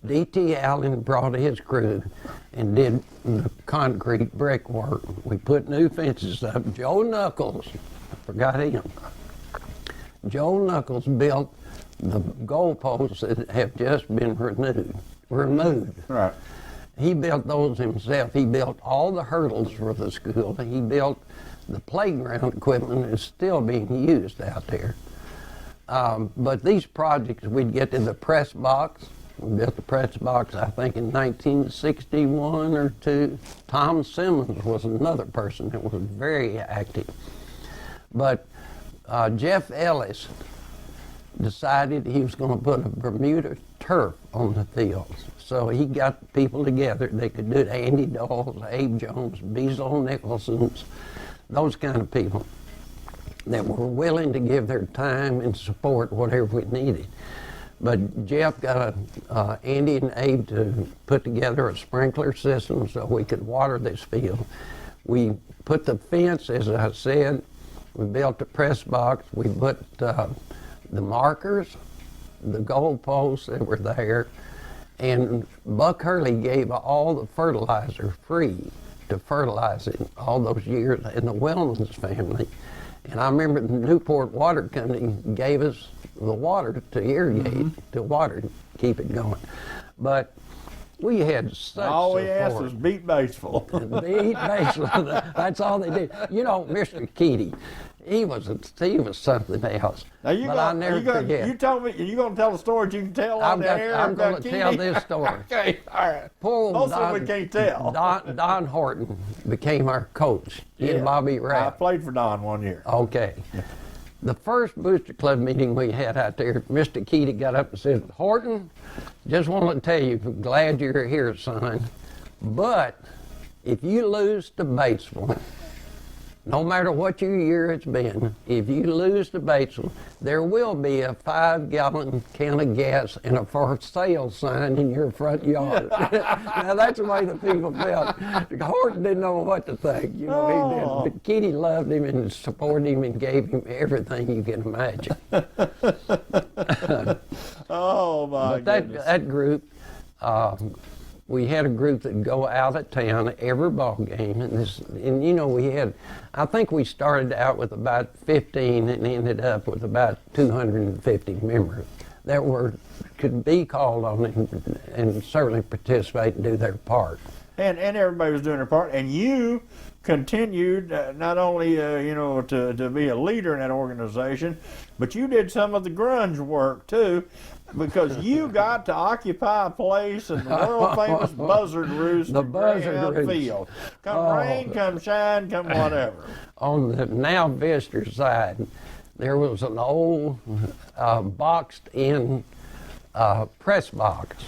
D.T. Allen brought his crew and did the concrete brickwork. We put new fences up. Joe Knuckles, I forgot him. Joe Knuckles built the goalposts that have just been removed. Right. He built those himself. He built all the hurdles for the school. He built the playground equipment that's still being used out there. But these projects, we'd get to the press box. We built the press box, I think, in 1961 or 2. Tom Simmons was another person that was very active. But Jeff Ellis decided he was going to put a Bermuda turf on the fields. So he got people together. They could do it. Andy Dawes, Abe Jones, Beazle Nicholsons, those kind of people that were willing to give their time and support whatever we needed. But Jeff got Andy and Abe to put together a sprinkler system so we could water this field. We put the fence, as I said. We built the press box. We put the markers, the goal posts that were there, and Buck Hurley gave all the fertilizer free to fertilize it all those years, and the Wellman's family. And I remember the Newport Water Company gave us the water to irrigate, to water, keep it going. But we had such all we support. asked was beat baseball. Beat baseball. That's all they did. You know, Mr. Keaty, he was something else. Now I'll never forget. You told me you're going to tell the stories you can tell on the air. I'm going to tell this story. Okay, all right. Poor Most of them we can't tell. Don Horton became our coach. He and Bobby I Rapp. played for Don one year. Okay. The first Booster Club meeting we had out there, Mr. Keaty got up and said, "Horton, just want to tell you, I'm glad you're here, son, but if you lose to Batesville, no matter what your year it's been, if you lose to Batesville, there will be a 5-gallon can of gas and a for sale sign in your front yard." Now that's the way the people felt. Horton didn't know what to think, you know, he did. But Keaty loved him and supported him and gave him everything you can imagine. Oh my goodness. That group, we had a group that'd go out of town every ball game, and you know, I think we started out with about 15 and ended up with about 250 members that could be called on and certainly participate and do their part. And everybody was doing their part, and you continued not only to be a leader in that organization, but you did some of the grunge work too, because you got to occupy a place in the world famous Buzzard Roost, the Buzzard Roost field. Come rain, come shine, come whatever. On the now visitor side, there was an old boxed-in press box.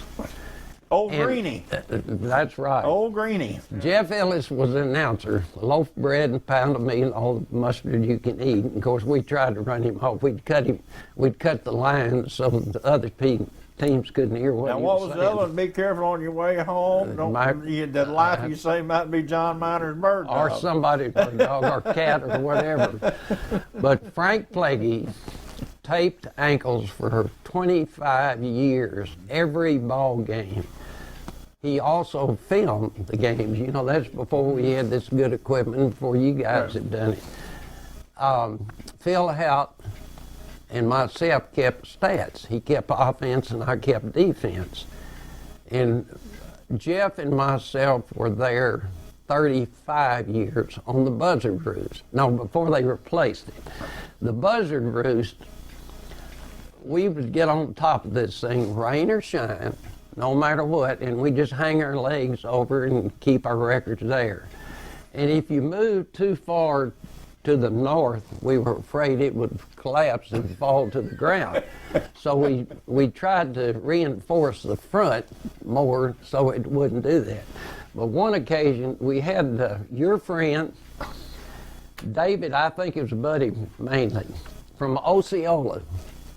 Old Greenie. That's right. Old Greenie. Jeff Ellis was the announcer. A loaf of bread and a pound of meat and all the mustard you can eat. And of course, we tried to run him off. We'd cut the line so the other teams couldn't hear what now, he what was was saying. the other one? Be careful on your way home. The life you say might be John Miner's bird dog. Or somebody's dog or cat or whatever. But Frank Plaguey taped ankles for 25 years, every ball game. He also filmed the games. You know, that's before we had this good equipment, before you guys had done it. Phil Hout and myself kept stats. He kept offense and I kept defense. And Jeff and myself were there 35 years on the Buzzard Roost. No, before they replaced it. The Buzzard Roost, we would get on top of this thing, rain or shine, no matter what, and we just hang our legs over and keep our records there. And if you moved too far to the north, we were afraid it would collapse and fall to the ground. So we tried to reinforce the front more so it wouldn't do that. But one occasion, we had your friend, David, I think it was Buddy mainly, from Osceola.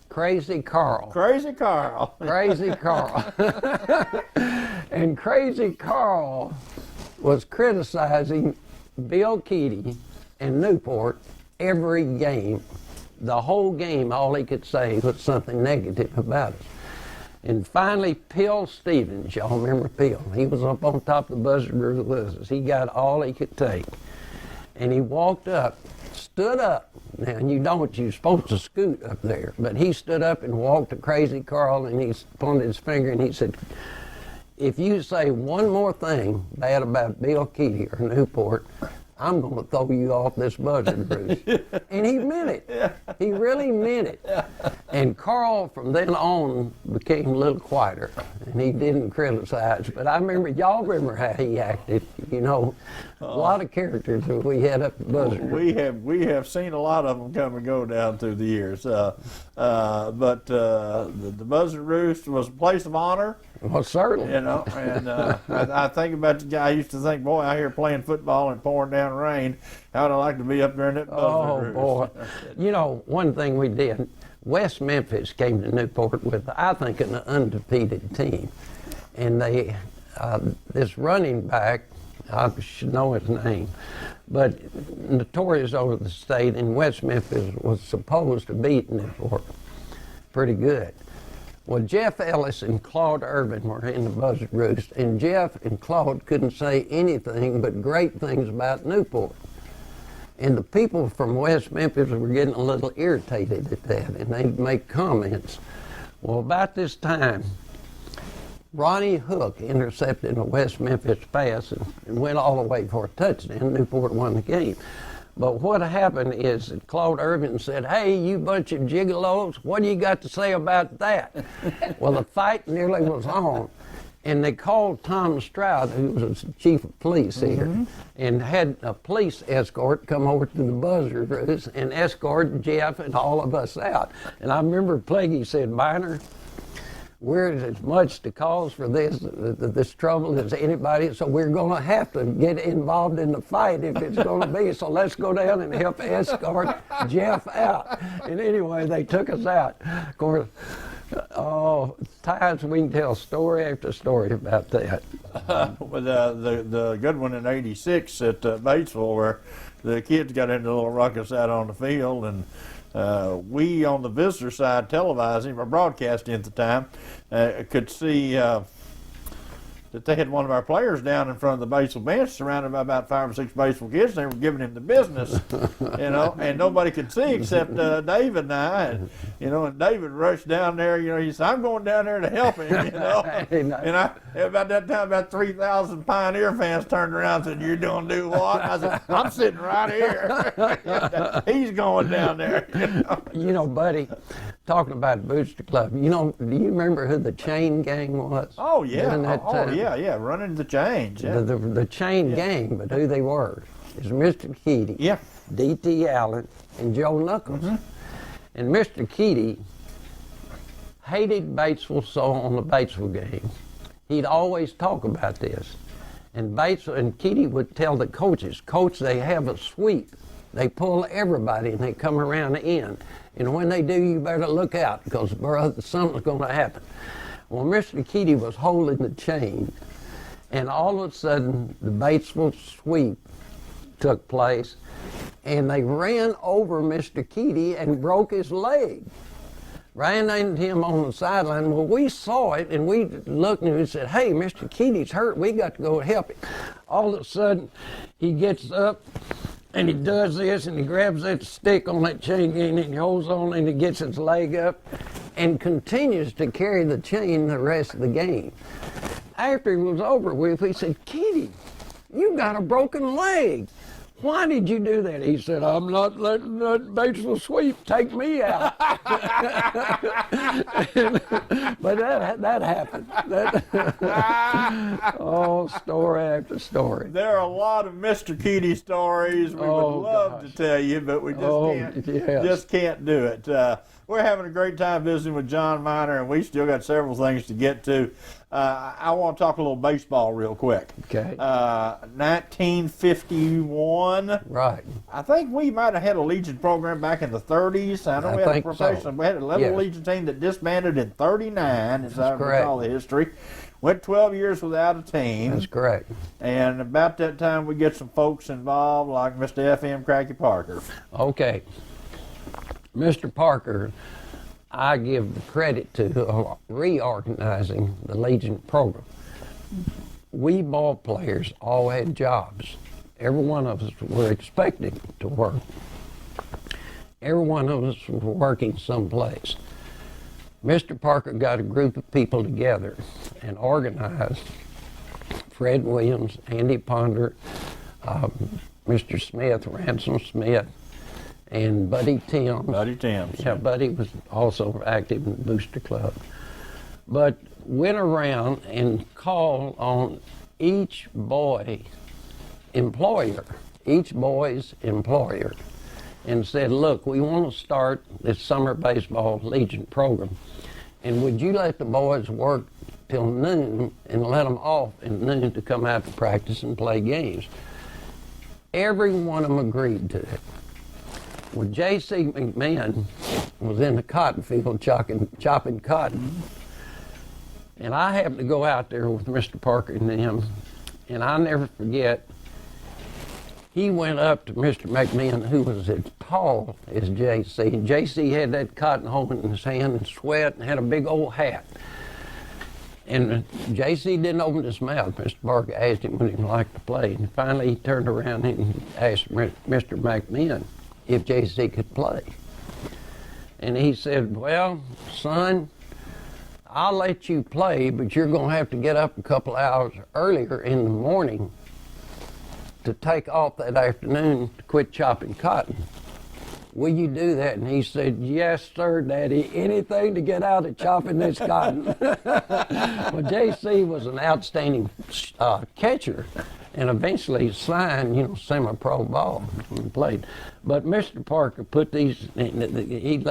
Crazy Carl. Crazy Carl. Crazy Carl. And Crazy Carl was criticizing Bill Keaty and Newport every game. The whole game, all he could say was something negative about us. And finally, Pill Stevens, y'all remember Pill? He was up on top of the Buzzard Roost with us. He got all he could take. And he walked up, stood up. Now, you're supposed to scoot up there, but he stood up and walked to Crazy Carl and he pointed his finger and he said, "If you say one more thing bad about Bill Keaty or Newport, I'm going to throw you off this Buzzard Roost." And he meant it. He really meant it. And Carl, from then on, became a little quieter, and he didn't criticize. But I remember, y'all remember how he acted. You know, a lot of characters that we had up at Buzzard. We have seen a lot of them come and go down through the years. But the Buzzard Roost was a place of honor. Well, certainly. You know, and I think about the guy. I used to think, boy, out here playing football and pouring down rain, how would I like to be up there in that Buzzard Roost? Boy. You know, one thing we did, West Memphis came to Newport with, I think, an undefeated team. And they, this running back, I should know his name, but notorious over the state, and West Memphis was supposed to beat Newport pretty good. Well, Jeff Ellis and Claude Irvin were in the Buzzard Roost, and Jeff and Claude couldn't say anything but great things about Newport. And the people from West Memphis were getting a little irritated at that, and they'd make comments. Well, about this time, Ronnie Hook intercepted a West Memphis pass and went all the way for a touchdown. Newport won the game. But what happened is that Claude Irvin said, "Hey, you bunch of gigolos, what do you got to say about that?" Well, the fight nearly was on. And they called Tom Stroud, who was the chief of police here, and had a police escort come over to the Buzzard Roost and escort Jeff and all of us out. And I remember Plaguey said, "Miner, we're as much the cause for this trouble as anybody, so we're going to have to get involved in the fight if it's going to be. So let's go down and help escort Jeff out." And anyway, they took us out. Of course, times we can tell story after story about that. With the good one in '86 at Batesville, where the kids got into a little ruckus out on the field, and we on the visitor side televising or broadcasting at the time could see that they had one of our players down in front of the Batesville bench, surrounded by about 5 or 6 Batesville kids. And they were giving him the business, you know, and nobody could see except David and I. And, you know, and David rushed down there. You know, he said, "I'm going down there to help him." You know, and about that time, about 3,000 Pioneer fans turned around and said, "You're going to do what?" I said, "I'm sitting right here." He's going down there. You know, buddy, talking about Booster Club, you know, do you remember who the Chain Gang was? Oh, yeah. During that time? Yeah, running the chains. Yeah. The Chain Gang, but who they were is Mr. Keaty, Yeah. D.T. Allen, and Joe Knuckles. And Mr. Keaty hated Batesville so on the Batesville game. He'd always talk about this. And Batesville and Keaty would tell the coaches, "Coach, they have a sweep. They pull everybody and they come around the end. And when they do, you better look out because something's going to happen." Well, Mr. Keaty was holding the chain, and all of a sudden, the Batesville sweep took place, and they ran over Mr. Keaty and broke his leg. Ran into him on the sideline. Well, we saw it, and we looked and we said, "Hey, Mr. Keaty's hurt. We got to go help him." All of a sudden, he gets up, and he does this, and he grabs that stick on that chain gang, and he holds on, and he gets his leg up, and continues to carry the chain the rest of the game. After it was over with, he said, "Keaty, you got a broken leg. Why did you do that?" He said, "I'm not letting that Batesville sweep take me out." But that happened. Story after story. There are a lot of Mr. Keaty stories we would love to tell you, but we just can't do it. We're having a great time visiting with John Miner, and we still got several things to get to. I want to talk a little baseball real quick. Okay. 1951. Right. I think we might have had a Legion program back in the 30s. I know we had a professional. So. We had a level Legion team that disbanded in 39, as I recall the history. Went 12 years without a team. That's correct. And about that time, we get some folks involved, like Mr. F.M. Cracky Parker. Okay. Mr. Parker, I give the credit to reorganizing the Legion program. We ball players all had jobs. Every one of us were expecting to work. Every one of us was working someplace. Mr. Parker got a group of people together and organized Fred Williams, Andy Ponder, Mr. Smith, Ransom Smith, and Buddy Timms. Buddy Timms. Yeah, Buddy was also active in the Booster Club. But went around and called on each boy's employer, and said, look, we want to start this summer baseball Legion program, and would you let the boys work till noon and let them off at noon to come out to practice and play games? Every one of them agreed to it. Well, J.C. McMahon was in the cotton field chopping cotton, and I happened to go out there with Mr. Parker and them, and I'll never forget, he went up to Mr. McMahon, who was as tall as J.C. And J.C. had that cotton hole in his hand and sweat and had a big old hat. And J.C. didn't open his mouth. Mr. Parker asked him what he'd like to play. And finally he turned around and asked Mr. McMahon if J.C. could play. And he said, well, son, I'll let you play, but you're going to have to get up a couple hours earlier in the morning to take off that afternoon to quit chopping cotton. Will you do that? And he said, yes, sir, Daddy, anything to get out of chopping this cotton. Well, J.C. was an outstanding catcher and eventually signed, semi-pro ball and played. But Mr. Parker put these, he'd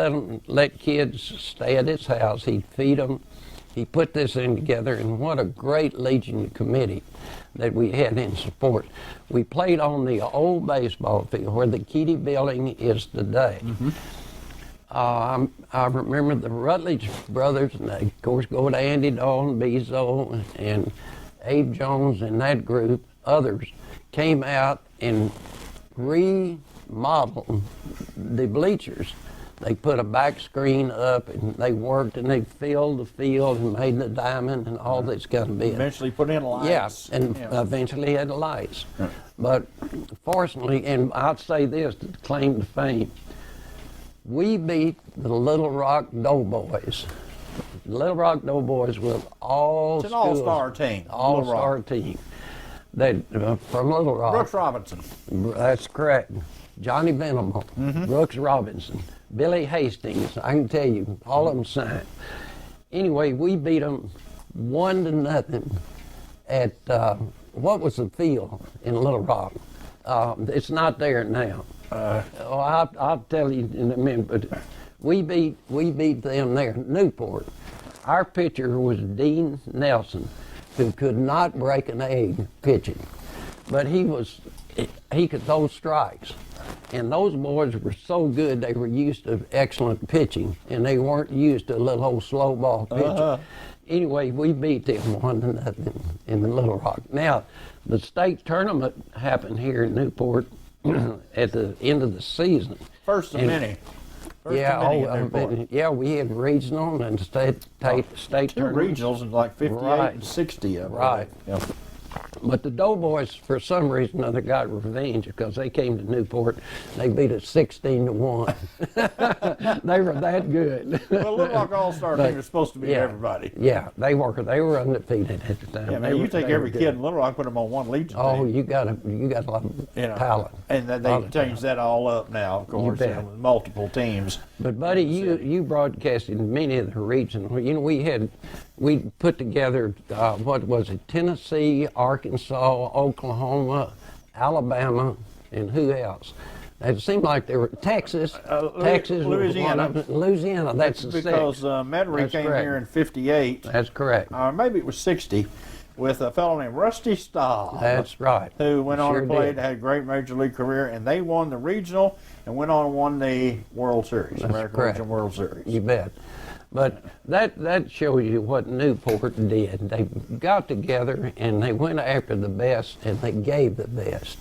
let kids stay at his house, he'd feed them. He put this in together, and what a great Legion committee that we had in support. We played on the old baseball field where the Keedy building is today. I remember the Rutledge brothers, and they, of course, go to Andy Dalton, Bezo, and Abe Jones and that group, others, came out and remodeled the bleachers. They put a back screen up, and they worked, and they filled the field and made the diamond and all this kind of bit. Eventually put in lights. Yeah, and eventually had the lights. Right. But fortunately, and I'd say this to claim to fame, we beat the Little Rock Doughboys. The Little Rock Doughboys was it's an all-star team. All-star team. They, from Little Rock. Brooks Robinson. That's correct. Johnny Venable, Brooks Robinson, Billy Hastings, I can tell you, all of them signed. Anyway, we beat them 1-0 at, what was the field in Little Rock? It's not there now. I'll tell you in a minute, but we beat them there, Newport. Our pitcher was Dean Nelson, who could not break an egg pitching, but he could throw strikes. And those boys were so good, they were used to excellent pitching, and they weren't used to a little old slow ball pitching. Anyway, we beat them 1-0 in the Little Rock. Now, the state tournament happened here in Newport at the end of the season. First of many. We had regional and state two tournaments. Regionals in like 58 and 60 of them. Right. Yep. But the Doughboys, for some reason or other, got revenge because they came to Newport. They beat us 16-1. They were that good. Well, Little Rock All-Star team was supposed to beat everybody. Yeah, they were undefeated at the time. Yeah, man, you take every kid in Little Rock, put them on one Legion team. Oh, you got a lot of talent. And they changed that all up now, of course, with multiple teams. But Buddy, you broadcasted many of the regions. We put together, what was it, Tennessee, Arkansas, Oklahoma, Alabama, and who else? It seemed like there were Texas. Louisiana. Louisiana, that's the because Metairie came here in 58. That's correct. Maybe it was 60, with a fellow named Rusty Stahl. That's right. Who went on and played, had a great major league career, and they won the regional and went on and won the World Series, American Legion World Series. You bet. But that shows you what Newport did. They got together and they went after the best and they gave the best.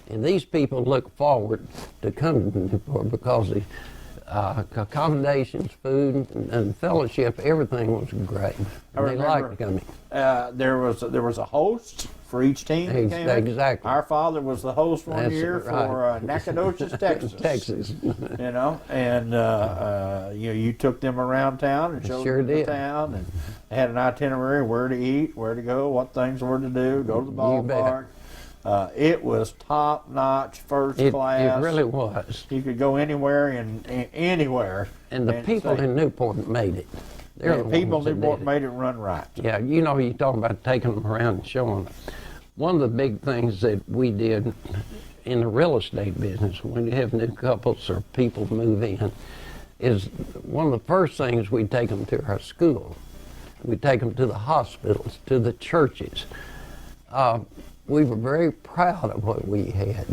And these people look forward to coming to Newport because the accommodations, food, and fellowship, everything was great. They liked coming. There was a host for each team that came in. Exactly. Our father was the host one year for Nacogdoches, Texas. Texas. And you took them around town and showed them the town, and they had an itinerary, where to eat, where to go, what things were to do, go to the ballpark. It was top notch, first class. It really was. You could go anywhere and anywhere. And the people in Newport made it. They're the people ones in Newport that did it. made it run right. Yeah, you know, you talk about taking them around and showing them. One of the big things that we did in the real estate business, when you have new couples or people move in, is one of the first things we take them to our school. We take them to the hospitals, to the churches. We were very proud of what we had.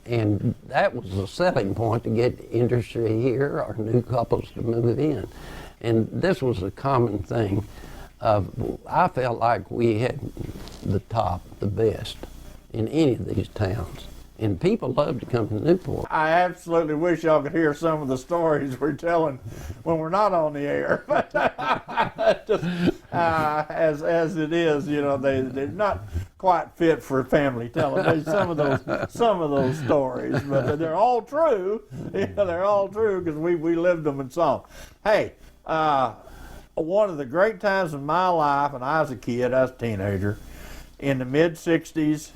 And that was the selling point to get industry here or new couples to move in. And this was a common thing. I felt like we had the top, the best in any of these towns. And people love to come to Newport. I absolutely wish y'all could hear some of the stories we're telling when we're not on the air. Just, as it is, you know, they're not quite fit for family television. Some of those stories, but they're all true. You know, they're all true because we lived them and saw them. Hey, one of the great times in my life, and I was a kid, I was a teenager, in the mid-'60s.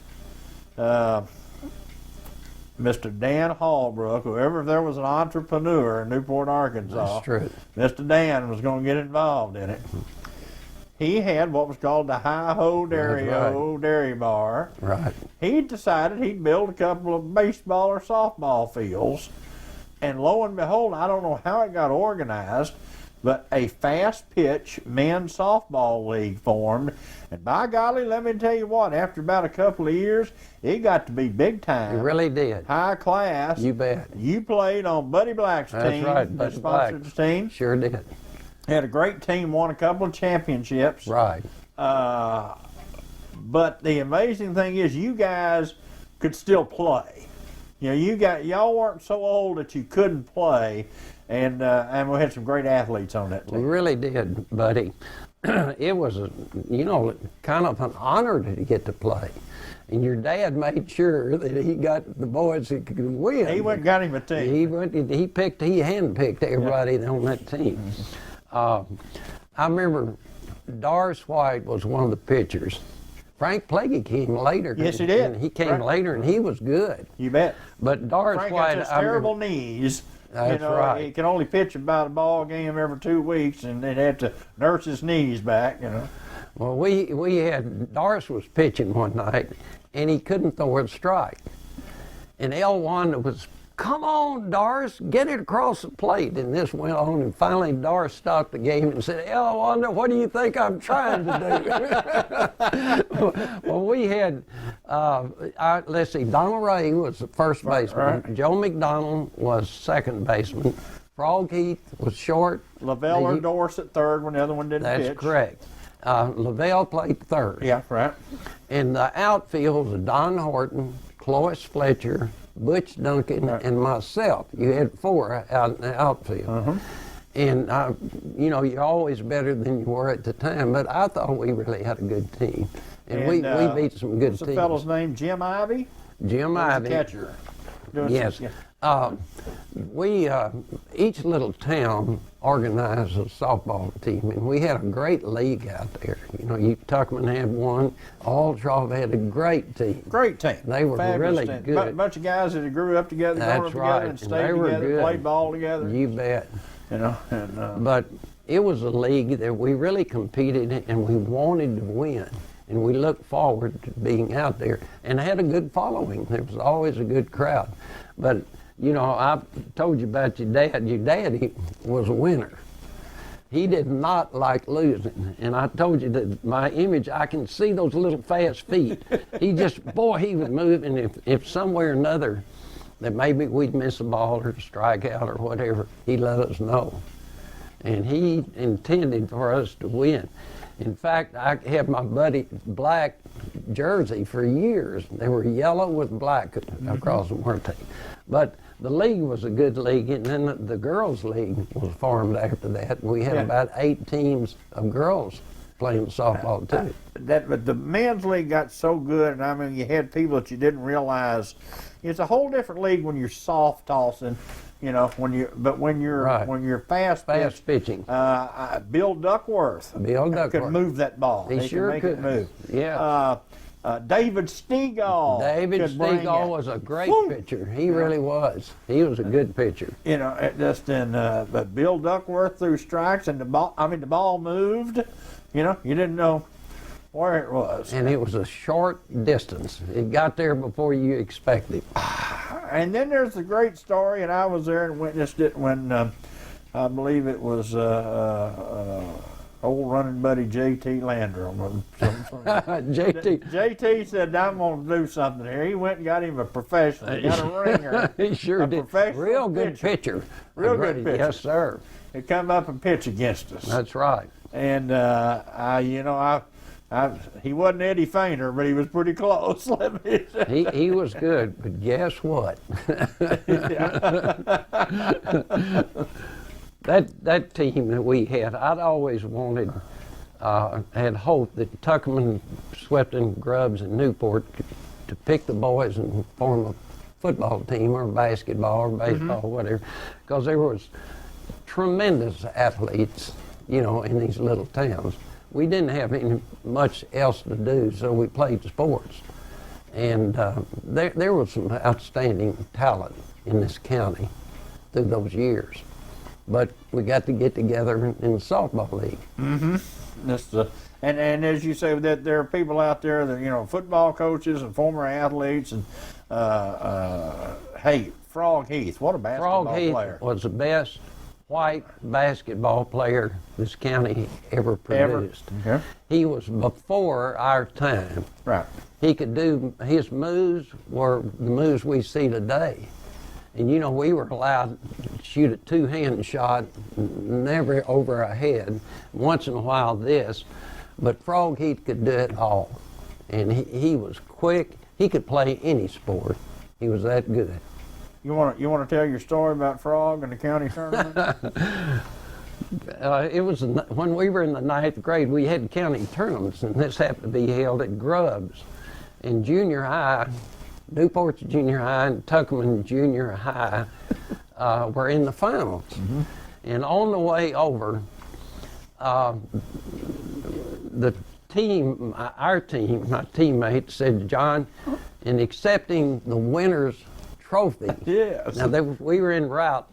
Mr. Dan Hallbrook, whoever there was an entrepreneur in Newport, Arkansas, That's true. Mr. Dan was going to get involved in it. He had what was called the Hi-Ho Dairy Bar. Right. He decided he'd build a couple of baseball or softball fields, and lo and behold, I don't know how it got organized, but a fast pitch men's softball league formed. And by golly, let me tell you what, after about a couple of years, it got to be big time. It really did. High class. You bet. You played on Buddy Black's That's team. right, Buddy Sponsored Black. the team. Sure did. Had a great team, won a couple of championships. Right. But the amazing thing is you guys could still play. You know, y'all weren't so old that you couldn't play. And we had some great athletes on that We team. really did, buddy. It was, kind of an honor to get to play. And your dad made sure that he got the boys that could win. He went and got him a team. He handpicked everybody on that team. I remember Doris White was one of the pitchers. Frank Plaguey came later. Yes, he did. And he came later, and he was good. You bet. But Doris Frank White, got just terrible knees. That's right. He can only pitch about a ball game every 2 weeks, and they'd have to nurse his knees back. You know. Well, we had Doris was pitching one night, and he couldn't throw a strike. And El Wanda was, "Come on, Doris, get it across the plate." And this went on, and finally Doris stopped the game and said, "El Wanda, what do you think I'm trying to do?" Well, we had, let's see, Donald Ray was the first baseman. Right. Joe McDonald was second baseman. Frog Heath was short. Lavelle or Dorsett third when the other one didn't pitch. That's correct. Lavelle played third. Yeah, right. In the outfield was Don Horton, Clovis Fletcher, Butch Duncan, and myself. You had 4 out in the outfield. And, you're always better than you were at the time, but I thought we really had a good team. And we beat some good what's teams. the fellow's name? Jim Ivy? Jim Ivy. The catcher. Yes. We, each little town organized a softball team, and we had a great league out there. Tuckman had one. Altrove had a great team. Great team. They were Fabulous really team. good. Bunch of guys that grew up together, grown up That's together, right. and And stayed they were together, good. played ball together. You bet. But it was a league that we really competed in, and we wanted to win. And we looked forward to being out there and had a good following. There was always a good crowd. But, I told you about your dad. Your dad, he was a winner. He did not like losing. And I told you that my image, I can see those little fast feet. He would move. And if somewhere or another that maybe we'd miss a ball or strike out or whatever, he'd let us know. And he intended for us to win. In fact, I had my buddy Black jersey for years. They were yellow with black across them, weren't they? But the league was a good league, and then the girls' league was formed after that. We had about 8 teams of girls playing softball too. But the men's league got so good, and I mean, you had people that you didn't realize. It's a whole different league when you're soft tossing. When you're fast pitching. Bill Duckworth Bill Duckworth could move that ball. He sure could make could. it move. Yeah. David Stegall. David could bring Stegall it. was a great Woo! pitcher. He really was. He was a good pitcher. You know, just in but Bill Duckworth threw strikes, and the ball moved. You know, you didn't know where it was. And it was a short distance. It got there before you expected. And then there's the great story, and I was there and witnessed it when I believe it was old running buddy J.T. Landrum. JT said, "I'm going to do something here." He went and got him a professional. He got a ringer. He sure did. Real good pitcher. Real good pitcher. Yes, sir. He come up and pitch against us. That's right. And he wasn't Eddie Feiner, but he was pretty close. Let me say. He was good, but guess what? That team that we had, I'd always wanted, had hoped that Tuckerman, Swepton, Grubbs, and Newport to pick the boys and form a football team or basketball or baseball, whatever, because there was tremendous athletes, you know, in these little towns. We didn't have much else to do, so we played sports. And there was some outstanding talent in this county through those years. But we got to get together in the softball league. And as you say, that there are people out there that, you know, football coaches and former athletes, and hey, Frog Heath, what a basketball player. Frog Heath was the best white basketball player this county ever produced. Okay. He was before our time. Right. He could do, his moves were the moves we see today. And you know, we were allowed to shoot a two-hand shot, never over our head, once in a while this, but Frog Heath could do it all. And he was quick. He could play any sport. He was that good. You want to tell your story about Frog and the county tournament? It was when we were in the 9th grade. We had county tournaments, and this happened to be held at Grubbs. In junior high, Newport's junior high and Tuckerman junior high were in the finals. And on the way over, the team, our team, my teammate said, "John, in accepting the winner's trophy." Yes. Now we were en route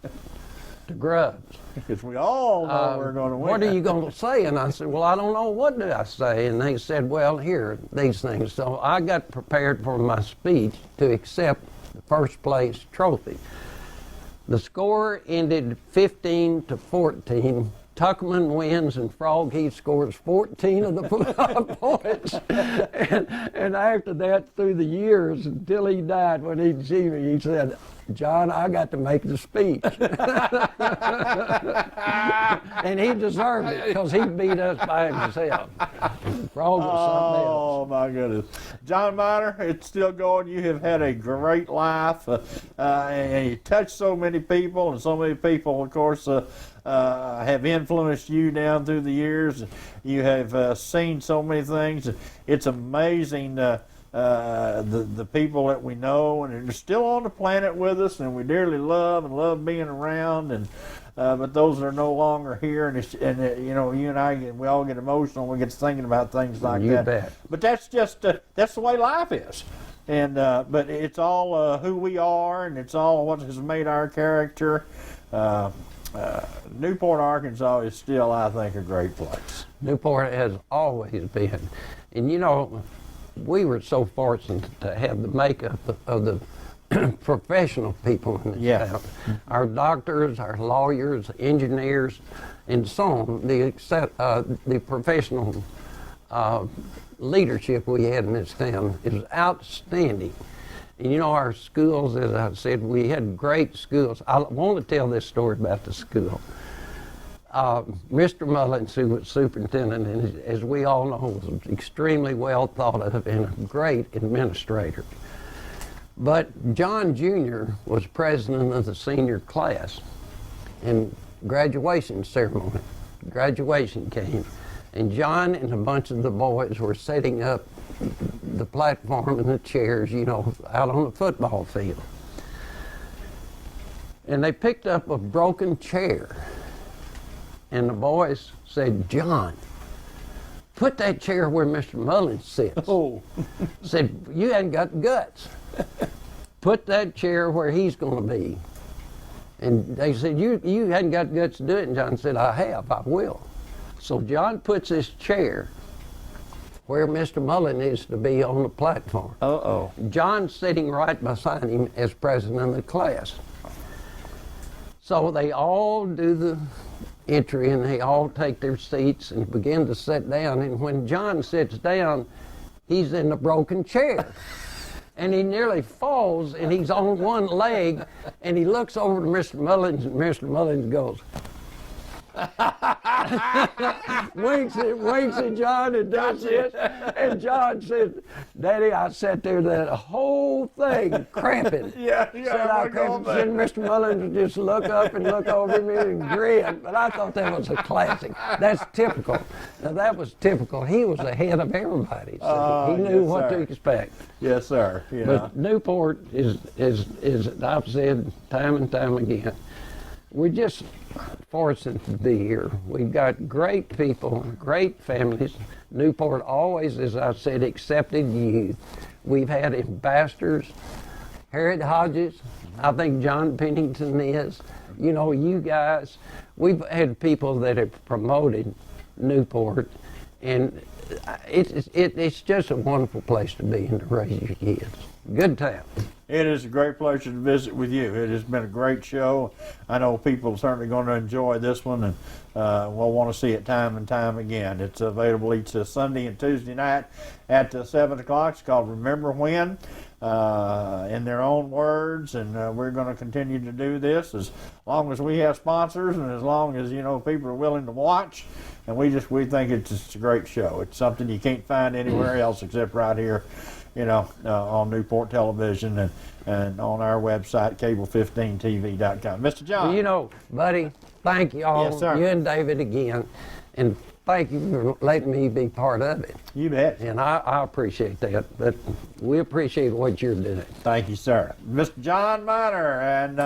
to Grubbs. Because we all know we're going to win. What are you going to say? And I said, "Well, I don't know. What do I say?" And they said, "Well, here, these things." So I got prepared for my speech to accept the first place trophy. The score ended 15-14. Tuckerman wins, and Frog Heath scores 14 of the points. And after that, through the years, until he died, when he'd see me, he said, "John, I got to make the speech." And he deserved it, because he beat us by himself. Frog was something else. Oh, my goodness. John Miner, it's still going. You have had a great life, and you touched so many people, and so many people, of course, have influenced you down through the years. You have seen so many things. It's amazing the people that we know, and they're still on the planet with us, and we dearly love being around. And but those that are no longer here, and you know, you and I, we all get emotional when we get to thinking about things like that. You bet. But that's just that's the way life is. And but it's all who we are, and it's all what has made our character. Newport, Arkansas is still, I think, a great place. Newport has always been. And you know, we were so fortunate to have the makeup of the professional people in this town. Our doctors, our lawyers, engineers, and so on. The professional leadership we had in this town is outstanding. And you know, our schools, as I said, we had great schools. I want to tell this story about the school. Mr. Mullins, who was superintendent, and as we all know, was extremely well thought of and a great administrator. But John Jr. was president of the senior class, and graduation ceremony, graduation came, and John and a bunch of the boys were setting up the platform and the chairs, you know, out on the football field. And they picked up a broken chair. And the boys said, "John, put that chair where Mr. Mullins sits. Oh. Said, you hadn't got guts. Put that chair where he's going to be. And they said, you hadn't got guts to do it. And John said, I have, I will. So John puts this chair where Mr. Mullen is to be on the platform. Uh-oh. John's sitting right beside him as president of the class. So they all do the entry and they all take their seats and begin to sit down. And when John sits down, he's in a broken chair. And he nearly falls and he's on one leg and he looks over to Mr. Mullins and Mr. Mullins goes, winks at John and does this. And John said, Daddy, I sat there that whole thing cramping. Yeah, Said I cramping. Said Mr. Mullins would just look up and look over me and grin. But I thought that was a classic. That's typical. Now that was typical. He was ahead of everybody. So he knew yes, what sir. to expect. Yes, sir. Yeah. But Newport is I've said time and time again, we're just fortunate to be here. We've got great people, great families. Newport always, as I said, accepted youth. We've had ambassadors, Harriet Hodges, I think John Pennington is. You know, you guys, we've had people that have promoted Newport, and it's just a wonderful place to be and to raise your kids. Good time. It is a great pleasure to visit with you. It has been a great show. I know people are certainly going to enjoy this one, and we'll want to see it time and time again. It's available each Sunday and Tuesday night at 7 o'clock. It's called Remember When, in their own words, and we're going to continue to do this as long as we have sponsors and as long as, you know, people are willing to watch. And we think it's just a great show. It's something you can't find anywhere else except right here, you know, on Newport Television and on our website, cable15tv.com. Mr. John. Well, you know, buddy, thank you all, Yes, sir. you and David again, and thank you for letting me be part of it. You bet. And I appreciate that, but we appreciate what you're doing. Thank you, sir. Mr. John Miner, and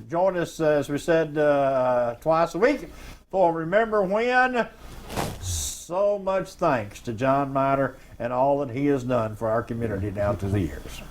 join us, as we said, twice a week for Remember When. So much thanks to John Miner and all that he has done for our community down through the years.